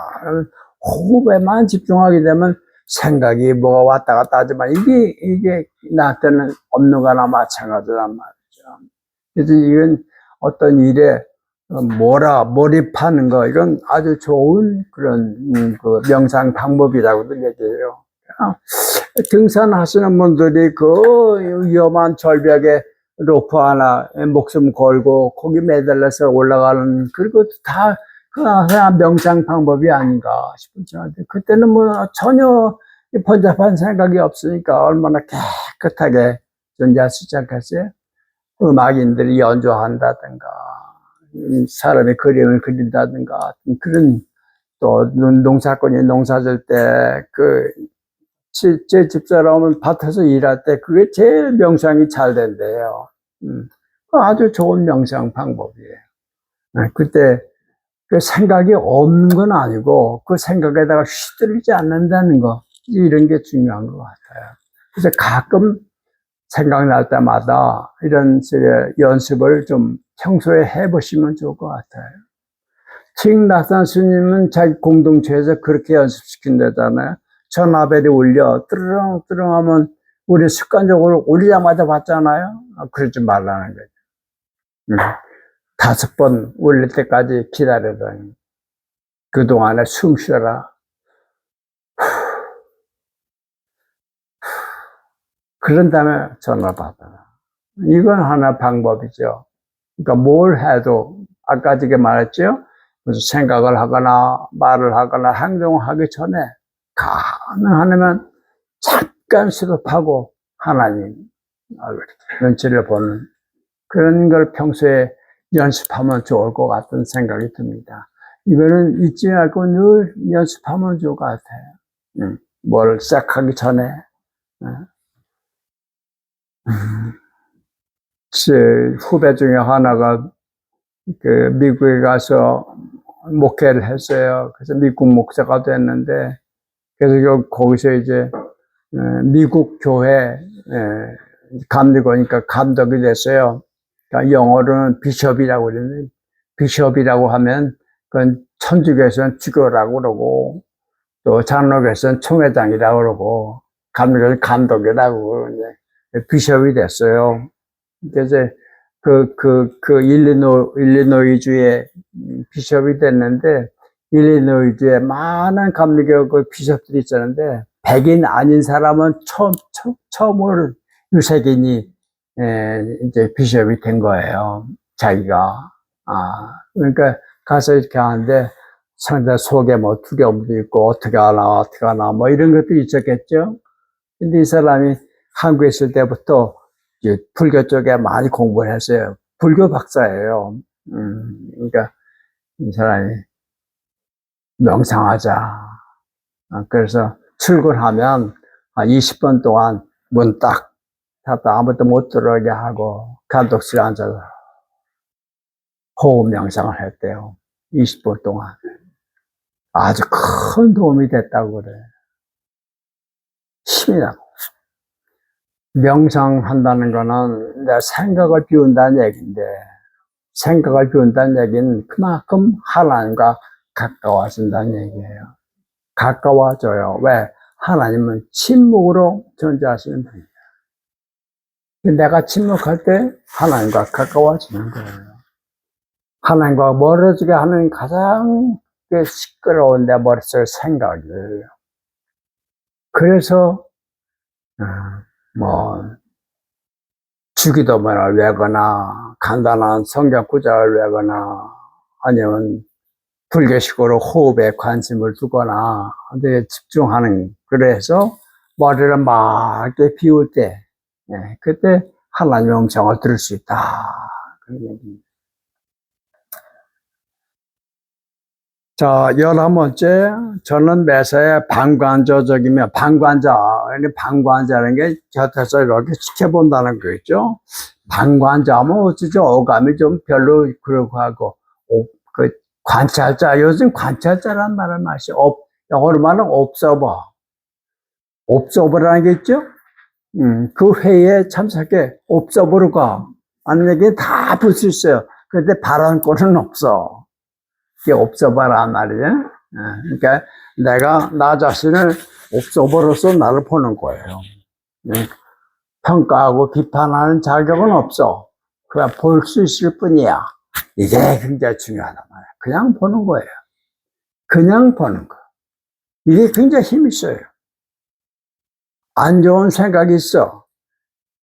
호흡에만 집중하게 되면 생각이 뭐가 왔다 갔다 하지만 이게 나한테는 없는 거나 마찬가지란 말이죠. 그래서 이건 어떤 일에 몰입하는 거, 이건 아주 좋은 그런 그 명상 방법이라고도 얘기해요. 등산하시는 분들이 그 위험한 절벽에 로프 하나 목숨 걸고 거기 매달려서 올라가는, 그리고 다 그냥 명상 방법이 아닌가 싶은 생각인데, 그때는 뭐 전혀 번잡한 생각이 없으니까 얼마나 깨끗하게 존재할 수 있지 않겠어요? 음악인들이 연주한다든가, 사람이 그림을 그린다든가, 그런, 또 농사꾼이 농사질 때 제 집사람은 밭에서 일할 때 그게 제일 명상이 잘 된대요. 아주 좋은 명상 방법이에요. 그때 그 생각이 없는 건 아니고 그 생각에다가 휘둘리지 않는다는 거, 이런 게 중요한 것 같아요. 그래서 가끔 생각날 때마다 이런 식의 연습을 좀 평소에 해보시면 좋을 것 같아요. 칭나산 스님은 자기 공동체에서 그렇게 연습시킨다잖아요. 전화벨이 울려 뜨르릉 하면 우리 습관적으로 울리자마자 받잖아요. 그러지 말라는 거죠. 5번 울릴 때까지 기다리더니 그동안에 숨 쉬어라. 그런 다음에 전화 받아라. 이건 하나 방법이죠. 그러니까 뭘 해도 아까 저게 말했죠. 무슨 생각을 하거나 말을 하거나 행동을 하기 전에 가능하면 잠깐 스톱하고 하나님 눈치를 보는 그런 걸 평소에 연습하면 좋을 것 같은 생각이 듭니다. 이거는 잊지 말고 늘 연습하면 좋을 것 같아요. 뭘 시작하기 전에. 제 후배 중에 하나가 그 미국에 가서 목회를 했어요. 그래서 미국 목사가 됐는데, 그래서 거기서 이제 미국 교회 감리교니까 감독이 됐어요. 그러니까 영어로는 비숍이라고 그러는데, 비숍이라고 하면 그건 천주교에서는 주교라고 그러고, 또 장로교에서는 총회장이라고 그러고, 감독에서는 감독이라고 그러고, 이제 비숍이 됐어요. 그래서 일리노이주의 비숍이 됐는데, 일리노이주에 많은 감리교 그 비숍들이 있었는데, 백인 아닌 사람은 처음으로 유색인이, 이제 비숍이 된 거예요. 자기가. 그러니까 가서 이렇게 하는데, 상대 속에 뭐 두려움도 있고, 어떻게 하나, 뭐 이런 것들이 있었겠죠. 근데 이 사람이 한국에 있을 때부터 불교 쪽에 많이 공부를 했어요. 불교 박사예요. 그러니까 이 사람이 명상하자. 그래서 출근하면 한 20분 동안 문 딱 닫아 아무도 못 들어오게 하고 감독실에 앉아서 호흡 명상을 했대요. 20분 동안. 아주 큰 도움이 됐다고 그래. 힘이 나고. 명상한다는 거는 내 생각을 비운다는 얘기인데, 생각을 비운다는 얘기는 그만큼 하나님과 가까워진다는 얘기예요. 가까워져요. 왜? 하나님은 침묵으로 존재하시는 분이에요. 내가 침묵할 때 하나님과 가까워지는 거예요. 하나님과 멀어지게 하는 가장 시끄러운 내 머릿속 생각이에요. 그래서 주기도문을 외거나 간단한 성경 구절을 외거나 아니면 불교식으로 호흡에 관심을 두거나 집중하는, 그래서 머리를 맑게 비울 때 그때 하나님의 음성을 들을 수 있다, 그런 얘기입니다. 자, 11번째, 저는 매사에 방관자적이며, 방관자라는 게 곁에서 이렇게 지켜본다는 거겠죠. 방관자면 어쩌죠? 어감이 좀 별로 그러고 하고, 관찰자, 요즘 관찰자라는 말을 마시, 영어로 말하면 옵서버라는 게 있죠? 그 회의에 참석해, 옵서버로가, 하는 얘기 다 볼 수 있어요. 그런데 발언권은 없어. 이게 옵서버란 말이에요. 그러니까 내가 나 자신을 옵서버로서 나를 보는 거예요. 평가하고 비판하는 자격은 없어. 그냥 볼 수 있을 뿐이야. 이게 굉장히 중요하단 말이야. 그냥 보는 거예요. 그냥 보는 거. 이게 굉장히 힘이 있어요. 안 좋은 생각이 있어.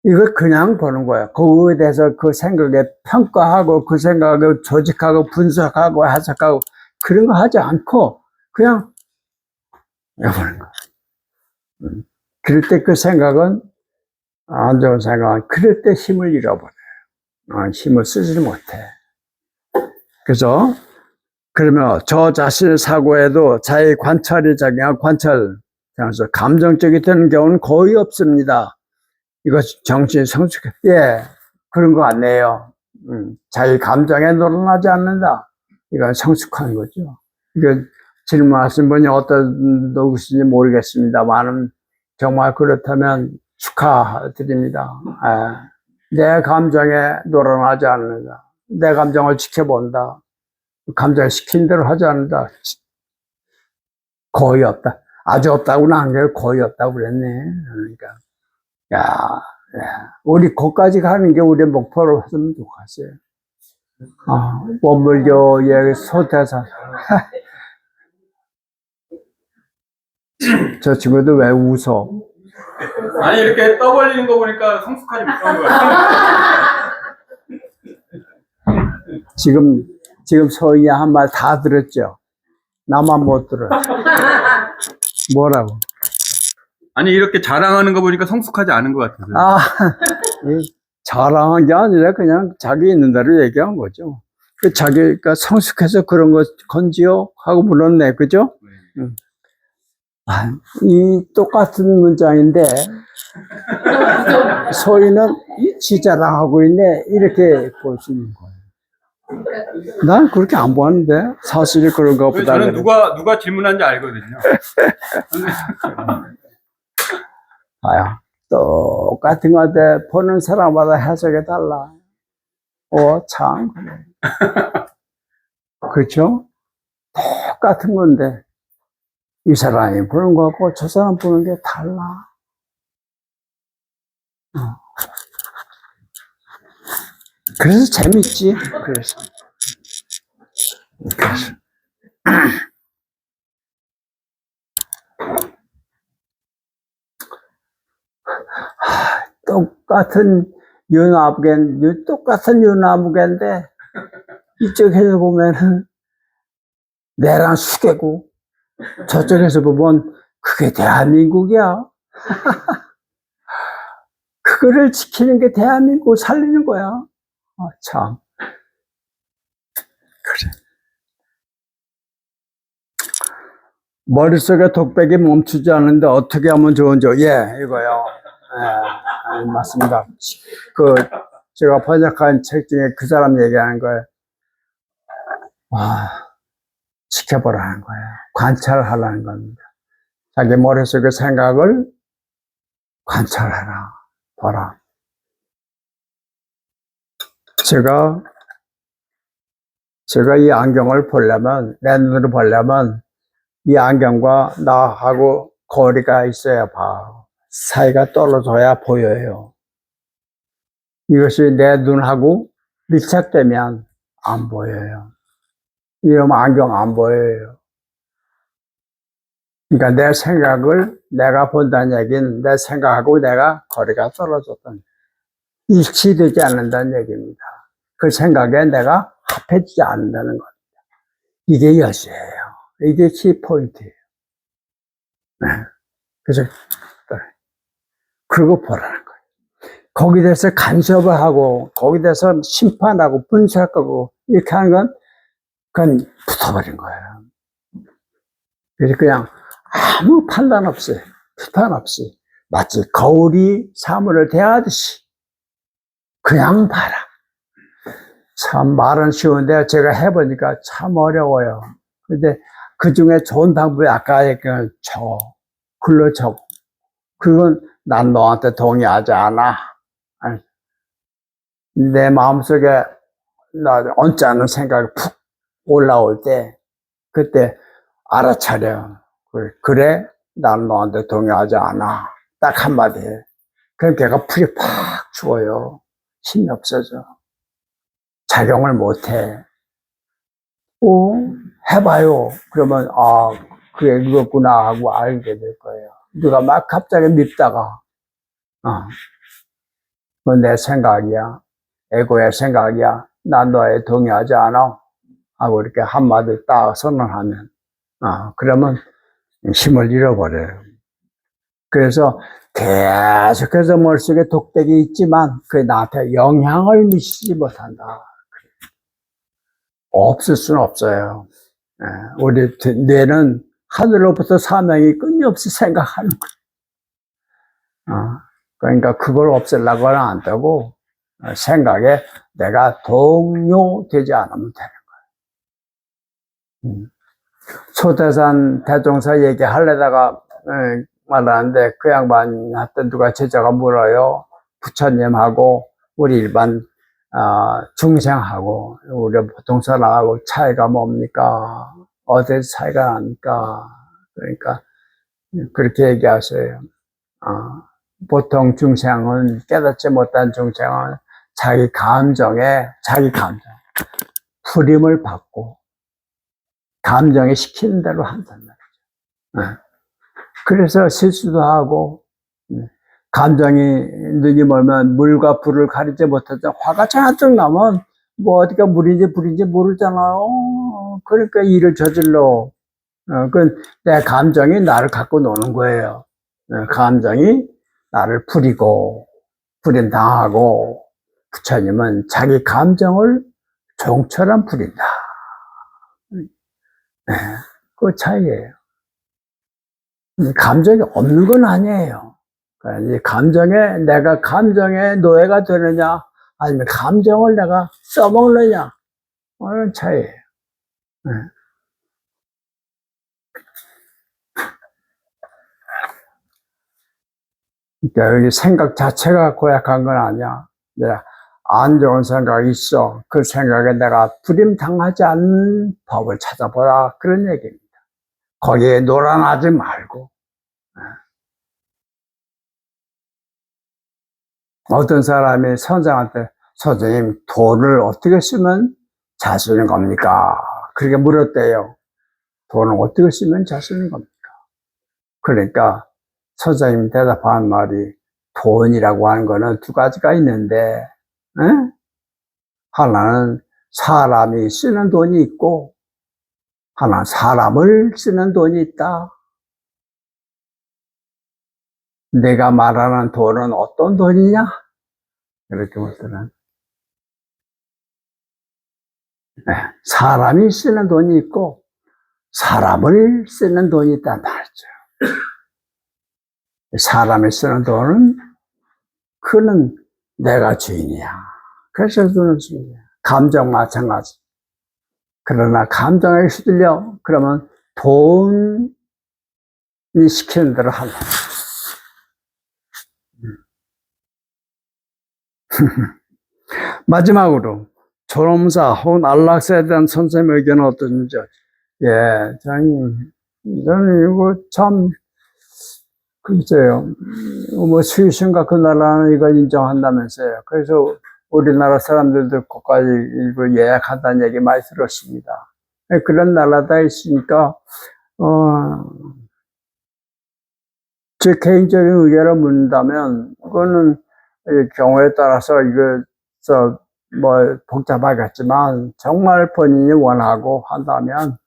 이걸 그냥 보는 거야. 그거에 대해서 그 생각에 평가하고 그 생각을 조직하고 분석하고 해석하고 그런 거 하지 않고 그냥 보는 거야. 그럴 때 그 생각은, 안 좋은 생각은 그럴 때 힘을 잃어버려요. 힘을 쓰지 못해. 그래서 그러면 저 자신의 사고에도 자기 관찰이 그래서 감정적이 되는 경우는 거의 없습니다. 이거 정신이 성숙해. 그런 거 아니에요. 자기 감정에 놀아나지 않는다. 이건 성숙한 거죠. 이거 질문하신 분이 어떤 누구신지 모르겠습니다만, 정말 그렇다면 축하드립니다. 내 감정에 놀아나지 않는다. 내 감정을 지켜본다. 감정을 시킨 대로 하지 않는다. 거의 없다. 아주 없다고는 안 그래요. 거의 없다고 그랬네. 그러니까, 우리 거기까지 가는 게 우리의 목표로 했으면 좋겠어요. 원불교의 소태사. 저 친구도 왜 웃어? 아니, 이렇게 떠벌리는 거 보니까 성숙하지 못한 거 같아요. 지금 소희이 한 말 다 들었죠? 나만 못 들어. 뭐라고? 아니, 이렇게 자랑하는 거 보니까 성숙하지 않은 것 같아요. 자랑한 게 아니라 그냥 자기 있는 대로 얘기한 거죠. 자기가 성숙해서 그런 건지요? 하고 물었네. 그죠? 이 똑같은 문장인데, 소희는 지 자랑하고 있네. 이렇게 볼 수 있는 거예요. 난 그렇게 안 보았는데, 사실이 그런 것보다. 저는 누가 질문한지 알거든요. 똑같은 건데, 보는 사람마다 해석이 달라. 참. 그래. 그렇죠? 똑같은 건데, 이 사람이 보는 거하고 저 사람 보는 게 달라. 그래서 재밌지. 그래서. 똑같은 유나무개인데, 이쪽에서 보면은 내랑 수개고, 저쪽에서 보면 그게 대한민국이야. 그거를 지키는 게 대한민국을 살리는 거야. 아, 참. 그래. 머릿속에 독백이 멈추지 않는데 어떻게 하면 좋은지, 예, 이거요. 예, 맞습니다. 제가 번역한 책 중에 그 사람 얘기하는 거예요. 지켜보라는 거예요. 관찰하라는 겁니다. 자기 머릿속의 생각을 관찰해라. 봐라. 제가 이 안경을 보려면, 내 눈으로 보려면, 이 안경과 나하고 거리가 있어야 봐. 사이가 떨어져야 보여요. 이것이 내 눈하고 밀착되면 안 보여요. 이러면 안경 안 보여요. 그러니까 내 생각을 내가 본다는 얘기는 내 생각하고 내가 거리가 떨어졌던, 일치되지 않는다는 얘기입니다. 그 생각에 내가 합해지지 않는다는 겁니다. 이게 열쇠예요. 이게 키포인트예요. 네. 그래서 그러고 보라는 거예요. 거기에 대해서 간섭을 하고 거기에 대해서 심판하고 분석하고 이렇게 하는 건 그건 붙어버린 거예요. 그래서 그냥 아무 판단 없이 비판 없이 마치 거울이 사물을 대하듯이 그냥 봐라. 참 말은 쉬운데 제가 해보니까 참 어려워요. 근데 그 중에 좋은 방법이 아까 얘기한 글로 적어. 그건 난 너한테 동의하지 않아. 내 마음속에 나 언짢은 생각이 푹 올라올 때 그때 알아차려. 그래? 난 너한테 동의하지 않아. 딱 한마디 해. 그럼 걔가 풀이 팍 죽어요. 힘이 없어져. 작용을 못해. 해봐요. 그러면, 그래, 그렇구나 하고 알게 될 거예요. 누가 막 갑자기 밉다가, 그건 내 생각이야. 에고의 생각이야. 난 너에 동의하지 않아. 하고 이렇게 한마디 딱 선언하면, 그러면 힘을 잃어버려요. 그래서 계속해서 머릿속에 독백이 있지만 그게 나한테 영향을 미치지 못한다. 없을 수는 없어요. 우리 뇌는 하늘로부터 사명이 끊임없이 생각하는 거예요. 그러니까 그걸 없애려고는 안 되고 생각에 내가 동요되지 않으면 되는 거예요. 소태산 대종사 얘기하려다가 말하는데 그 양반한테 누가 제자가 물어요. 부처님하고 우리 일반 중생하고 우리 보통 사람하고 차이가 뭡니까? 어디 차이가 납니까? 그러니까 그렇게 얘기하세요. 보통 중생은 깨닫지 못한 중생은 자기 감정 풀림을 받고 감정이 시키는 대로 한단 말이죠. 그래서 실수도 하고 감정이 눈이 멀면 물과 불을 가리지 못하죠. 화가 잔뜩 나면 뭐 어디가 물인지 불인지 모르잖아요. 그러니까 일을 저질러. 내 감정이 나를 갖고 노는 거예요. 감정이 나를 부림당하고 부처님은 자기 감정을 종처럼 부린다. 그 차이예요. 감정이 없는 건 아니에요. 내가 감정에 노예가 되느냐, 아니면 감정을 내가 써먹느냐, 그런 차이예요. 그러니까 여기 생각 자체가 고약한 건 아니야. 안 좋은 생각이 있어. 그 생각에 내가 불임당하지 않는 법을 찾아보라. 그런 얘기입니다. 거기에 놀아나지 말고. 어떤 사람이 선생한테 선생님 돈을 어떻게 쓰면 잘 쓰는 겁니까? 그렇게 물었대요. 돈을 어떻게 쓰면 잘 쓰는 겁니까? 그러니까 선생님이 대답한 말이 돈이라고 하는 거는 두 가지가 있는데 에? 하나는 사람이 쓰는 돈이 있고 하나는 사람을 쓰는 돈이 있다. 내가 말하는 돈은 어떤 돈이냐? 이렇게 묻더라. 사람이 쓰는 돈이 있고 사람을 쓰는 돈이 있단 말이죠. 사람이 쓰는 돈은 그는 내가 주인이야. 그래서 돈을 주인이야. 감정 마찬가지. 그러나 감정에 휘둘려 그러면 돈이 시키는 대로 하는 마지막으로 존엄사 혹은 안락사에 대한 선생님 의견은 어떤지. 예, 저는 이거 참 글쎄요. 뭐 스위스인가 그 나라는 이걸 인정한다면서요. 그래서 우리나라 사람들도 거기까지 이거 예약한다는 얘기 많이 들었습니다. 그런 나라다 있으니까 제 개인적인 의견을 묻는다면 그거는 경우에 따라서 이거 뭐 복잡하겠지만 정말 본인이 원하고 한다면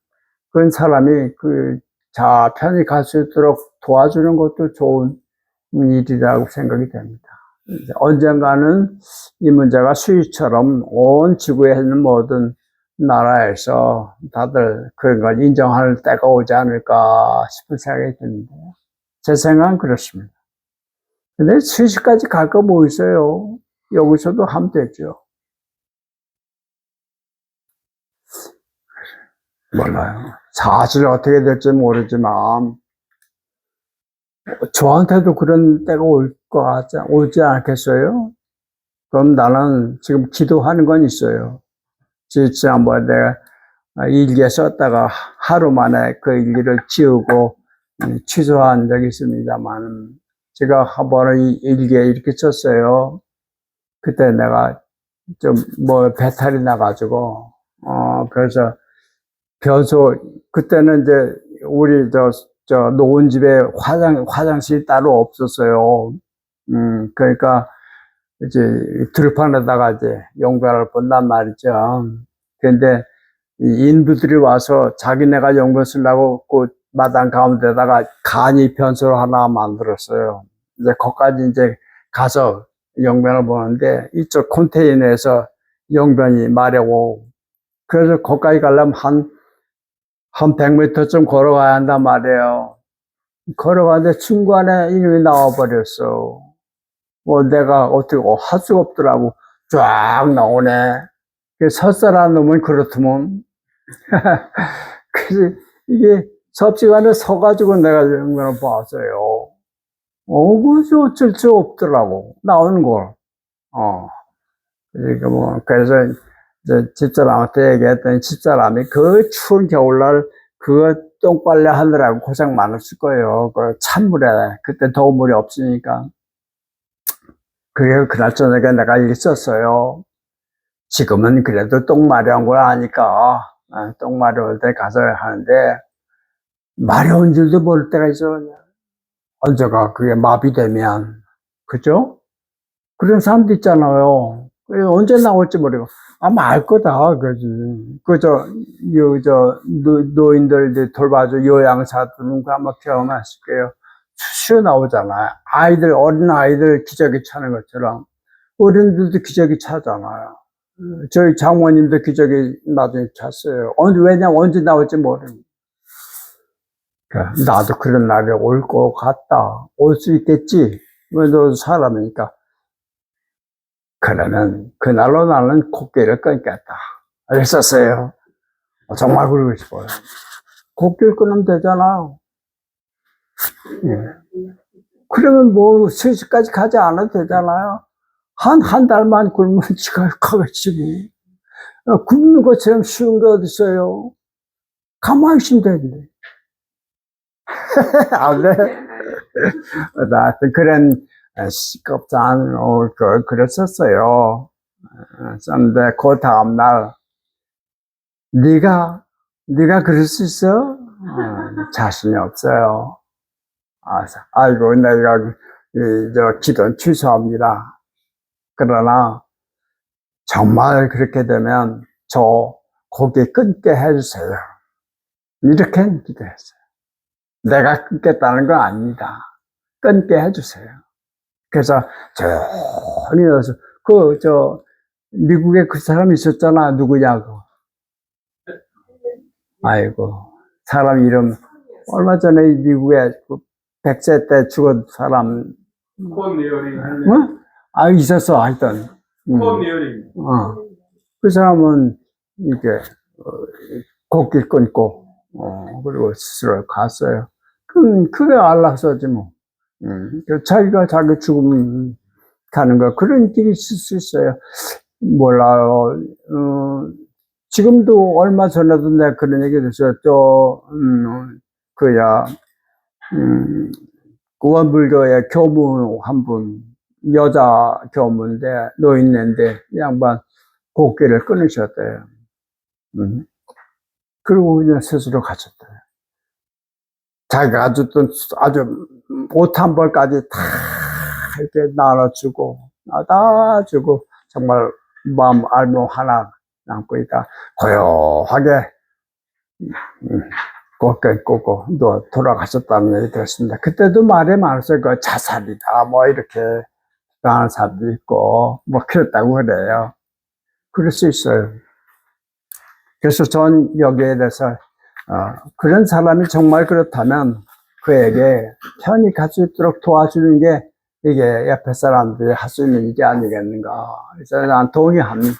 그런 사람이 그 편히 갈 수 있도록 도와주는 것도 좋은 일이라고 생각이 됩니다. 언젠가는 이 문제가 스위스처럼 온 지구에 있는 모든 나라에서 다들 그런 걸 인정할 때가 오지 않을까 싶은 생각이 드는데요. 제 생각은 그렇습니다. 근데 스위스까지 갈 거 뭐 있어요? 여기서도 하면 되죠. 몰라요. 사실 어떻게 될지 모르지만 저한테도 그런 때가 오지 않겠어요? 그럼 나는 지금 기도하는 건 있어요. 지난번에 내가 일기에 썼다가 하루 만에 그 일기를 지우고 취소한 적이 있습니다만 제가 한 번은 일기에 이렇게 썼어요. 그때 내가 좀 뭐 배탈이 나가지고 그래서 그때는 이제 우리 노은 집에 화장실이 따로 없었어요. 그러니까 이제 들판에다가 이제 용변을 본단 말이죠. 그런데 이 인부들이 와서 자기네가 용변 쓰려고 그 마당 가운데다가 간이 변소를 하나 만들었어요. 이제 거기까지 이제 가서 용변을 보는데 이쪽 컨테이너에서 용변이 마려고 그래서 거기까지 가려면 한 100m쯤 걸어가야 한단 말이에요. 걸어가는데 중간에 이놈이 나와버렸어. 내가 어떻게 할 수가 없더라고. 쫙 나오네. 설사라는 놈은 그렇더만. 그래서 이게 섭시간에 서가지고 내가 이런 거를 봤어요. 그래서 어쩔 수 없더라고. 나오는 걸. 그래서 이제 집사람한테 얘기했더니 집사람이 그 추운 겨울날 그거 똥빨래 하느라고 고생 많았을 거예요. 그 찬물에 그때 더운 물이 없으니까. 그게 그날 저녁에 내가 있었어요. 지금은 그래도 똥 마려운 걸 아니까 똥 마려울 때 가서 하는데 마려운 줄도 모를 때가 있어. 언제가 그게 마비되면 그죠? 그런 사람도 있잖아요. 언제 나올지 모르고 아마 알 거다 그지. 노인들 돌봐줘 요양사들은 아마 경험하실 거예요. 수시로 나오잖아요. 어린 아이들 기저귀 차는 것처럼 어른들도 기저귀 차잖아요. 저희 장모님도 기저귀 나중에 찼어요. 왜냐면 언제 나올지 모르니까. 나도 그런 날이 올 것 같다. 올 수 있겠지. 너도 사람이니까. 그러면 그날로 나는 코끼리를 끊겠다. 그랬었어요. 정말 그러고 싶어요. 코끼리 끊으면 되잖아요. 예. 그러면 뭐 스위스까지 가지 않아도 되잖아요. 한 달만 굶으면 지각하겠지. 굶는 것처럼 쉬운 게 어딨어요. 가만히 있으면 되는데. 아, 네. 하여튼 그런 시급한 걸 그랬었어요. 썼는데 그 다음날 네가 그럴 수 있어? 자신이 없어요. 아이고 내가 기도는 취소합니다. 그러나 정말 그렇게 되면 저 고기 끊게 해주세요. 이렇게 기도했어요. 내가 끊겠다는 건 아닙니다. 끊게 해주세요. 그래서 조용히 넣어서 미국에 그 사람 있었잖아. 누구냐고. 아이고 사람 이름 얼마 전에 미국에 100세 때 죽은 사람 스콧 리어링. 어? 있었어 하여튼 스콧 리어링. 그 사람은 이게 곡길 끊고 그리고 스스로 갔어요. 그게 안락사지 뭐. 자기가 자기 죽음 가는 거 그런 길이 있을 수 있어요. 몰라요. 지금도 얼마 전에도 내가 그런 얘기 했어요. 구원불교의 교무 한 분, 여자 교무인데, 노인네인데, 이 양반 곡기를 끊으셨대요. 그리고 그냥 스스로 가셨대요. 자기가 가졌던 아주 옷 한 벌까지 다 이렇게 나눠주고, 다 주고, 정말 마음 알몸 하나 남고 있다. 고요하게, 꺾고 또 돌아가셨다는 얘기 들었습니다. 그때도 말이 많았어요. 그 자살이다, 뭐 이렇게 하는 사람도 있고, 뭐 그랬다고 그래요. 그럴 수 있어요. 그래서 전 여기에 대해서 그런 사람이 정말 그렇다면 그에게 편히 갈 수 있도록 도와주는 게 이게 옆에 사람들이 할 수 있는 일이 아니겠는가. 그래서 난 동의합니다.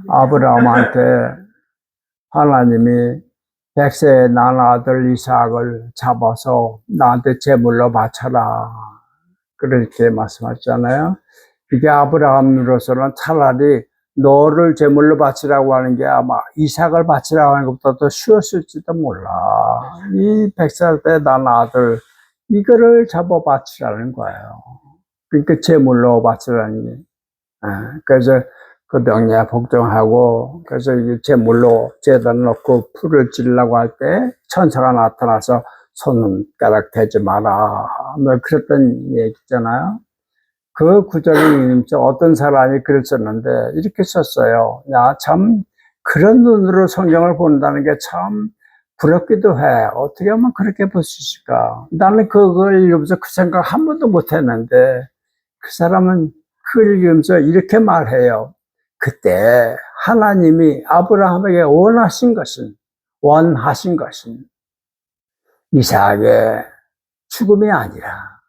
아브라함한테 하나님이 100세에 난 아들 이삭을 잡아서 나한테 제물로 바쳐라. 그렇게 말씀하셨잖아요. 이게 아브라함으로서는 차라리 너를 제물로 바치라고 하는 게 아마 이삭을 바치라고 하는 것보다 더 쉬웠을지도 몰라. 이 100살 때 난 아들, 이거를 잡아 바치라는 거예요. 그러니까 제물로 바치라는 게. 그래서 그 명령 복종하고, 그래서 이제 제물로 제단 놓고 풀을 찌르려고 할 때 천사가 나타나서 손가락 대지 마라. 뭐 그랬던 얘기 있잖아요. 그 구절이 어떤 사람이 그랬었는데 이렇게 썼어요. 야, 참 그런 눈으로 성경을 본다는 게 참 부럽기도 해. 어떻게 하면 그렇게 볼 수 있을까? 나는 그걸 읽으면서 그 생각 한 번도 못 했는데 그 사람은 그걸 읽으면서 이렇게 말해요. 그때 하나님이 아브라함에게 원하신 것은 이삭의 죽음이 아니라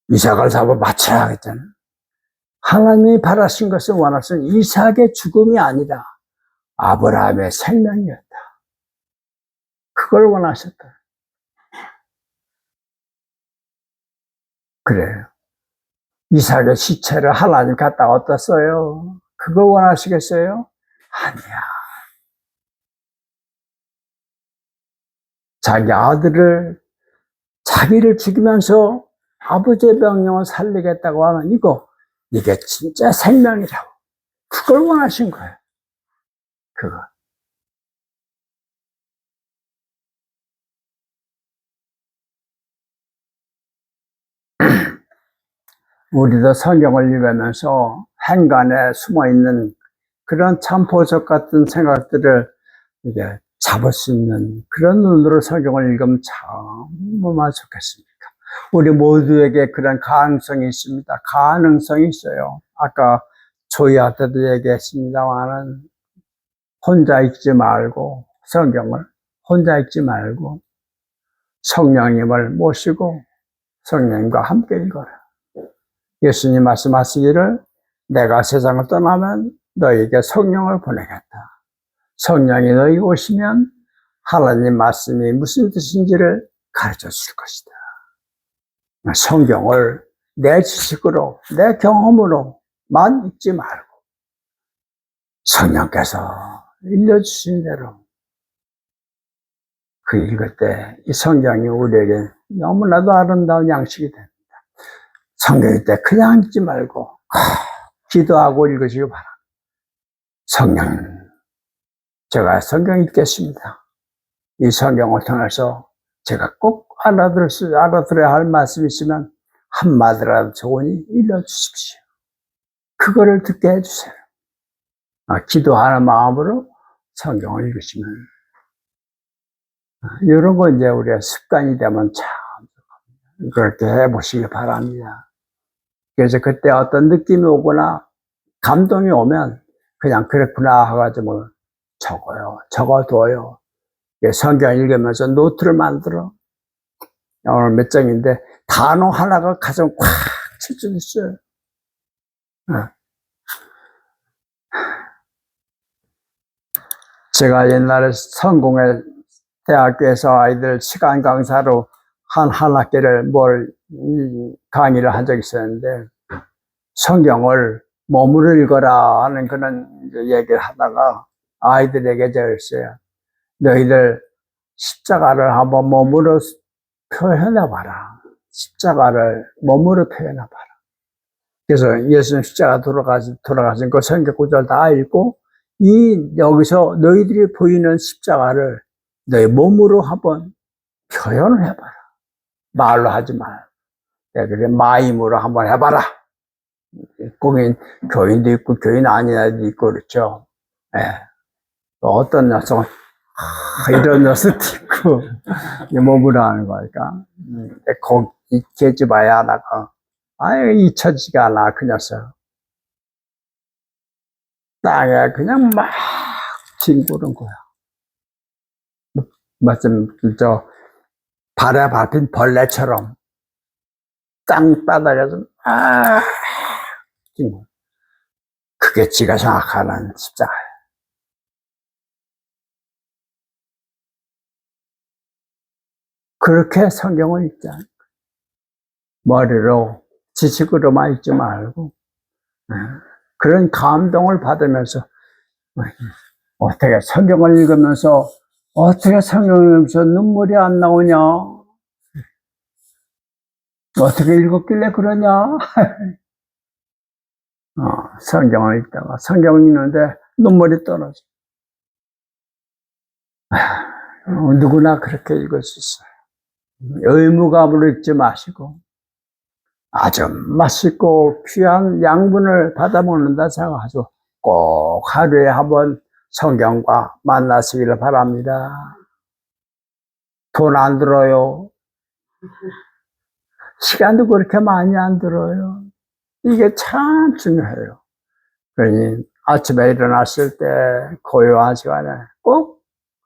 이삭을 잡아 바쳐야 하겠잖아요. 하나님이 바라신 것은 원하신 이삭의 죽음이 아니라 아브라함의 생명이었다. 그걸 원하셨다. 그래요. 이삭의 시체를 하나님 갖다 어디다 써요? 그걸 원하시겠어요? 아니야. 자기 아들을 자기를 죽이면서 아버지의 명령을 살리겠다고 하면 이게 진짜 생명이라고. 그걸 원하신 거예요. 그거. 우리도 성경을 읽으면서 행간에 숨어있는 그런 참 보석 같은 생각들을 이제 잡을 수 있는 그런 눈으로 성경을 읽으면 참 얼마나 좋겠습니까? 우리 모두에게 그런 가능성이 있습니다. 가능성이 있어요. 아까 조이한테도 얘기했습니다만은 혼자 읽지 말고, 성경을 혼자 읽지 말고, 성령님을 모시고 성령님과 함께 읽어라. 예수님 말씀하시기를 내가 세상을 떠나면 너희에게 성령을 보내겠다. 성령이 너희 오시면 하나님 말씀이 무슨 뜻인지를 가르쳐 줄 것이다. 성경을 내 지식으로, 내 경험으로만 읽지 말고 성령께서 일러주신 대로 그 읽을 때 이 성경이 우리에게 너무나도 아름다운 양식이 됩니다. 성경 읽을 때 그냥 읽지 말고 기도하고 읽으시기 바랍니다. 성령, 제가 성경 읽겠습니다. 이 성경을 통해서 제가 꼭 알아들어야 할 말씀이 있으면 한마디라도 좋으니 일러주십시오. 그거를 듣게 해주세요. 기도하는 마음으로 성경을 읽으시면 이런 거 이제 우리가 습관이 되면 참 그렇게 해보시기 바랍니다. 그래서 그때 어떤 느낌이 오거나 감동이 오면 그냥 그랬구나 하가지고 적어둬요. 성경 읽으면서 노트를 만들어. 오늘 몇 장인데 단어 하나가 가슴 꽉 칠 수 있어요. 제가 옛날에 성공회 대학교에서 아이들 시간 강사로 한 학기를 강의를 한 적이 있었는데 성경을 몸으로 읽어라 하는 그런 얘기를 하다가 아이들에게 저랬어요. 너희들 십자가를 한번 몸으로 표현해봐라. 십자가를 몸으로 표현해봐라. 그래서 예수님 십자가 돌아가신 그 성경 구절 다 읽고 여기서 너희들이 보이는 십자가를 너희 몸으로 한번 표현을 해봐라. 말로 하지 마. 그래 마임으로 한번 해봐라. 교인도 있고 교인 아닌 애도 있고 그렇죠. 어떤 녀석은 이런 녀석도 있고 몸으로 하는 거니까 거기 계집아이 하나가 잊혀지가 않아. 그 녀석 땅에 그냥 막 뒹구는 거야. 마침 발에 밟힌 벌레처럼 땅바닥에서 뒹구는. 그게 지가 생각하는 십자가야. 그렇게 성경을 읽자. 머리로 지식으로만 읽지 말고 그런 감동을 받으면서 어떻게 성경을 읽으면서 어떻게 성경을 읽으면서 눈물이 안 나오냐? 어떻게 읽었길래 그러냐? 성경을 읽다가 성경을 읽는데 눈물이 떨어져. 누구나 그렇게 읽을 수 있어요. 의무감으로 읽지 마시고 아주 맛있고 귀한 양분을 받아 먹는다 생각하시고 꼭 하루에 한번 성경과 만나시기를 바랍니다. 돈 안 들어요. 시간도 그렇게 많이 안 들어요. 이게 참 중요해요. 그러니 아침에 일어났을 때 고요한 시간에 꼭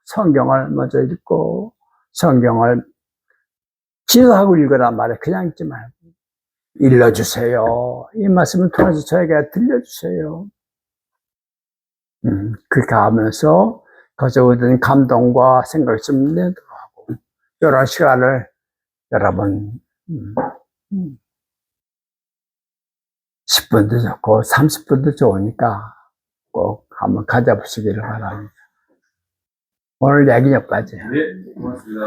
성경을 먼저 읽고 성경을 기도하고 읽으란 말이에요. 그냥 읽지 말고 일러주세요. 이 말씀을 통해서 저에게 들려주세요. 그렇게 하면서 거기서 얻은 감동과 생각이 좀 내도록하고 이런 시간을 여러분 10분도 좋고 30분도 좋으니까 꼭 한번 가져보시기를 바랍니다. 오늘 얘기 여기까지. 네, 고맙습니다.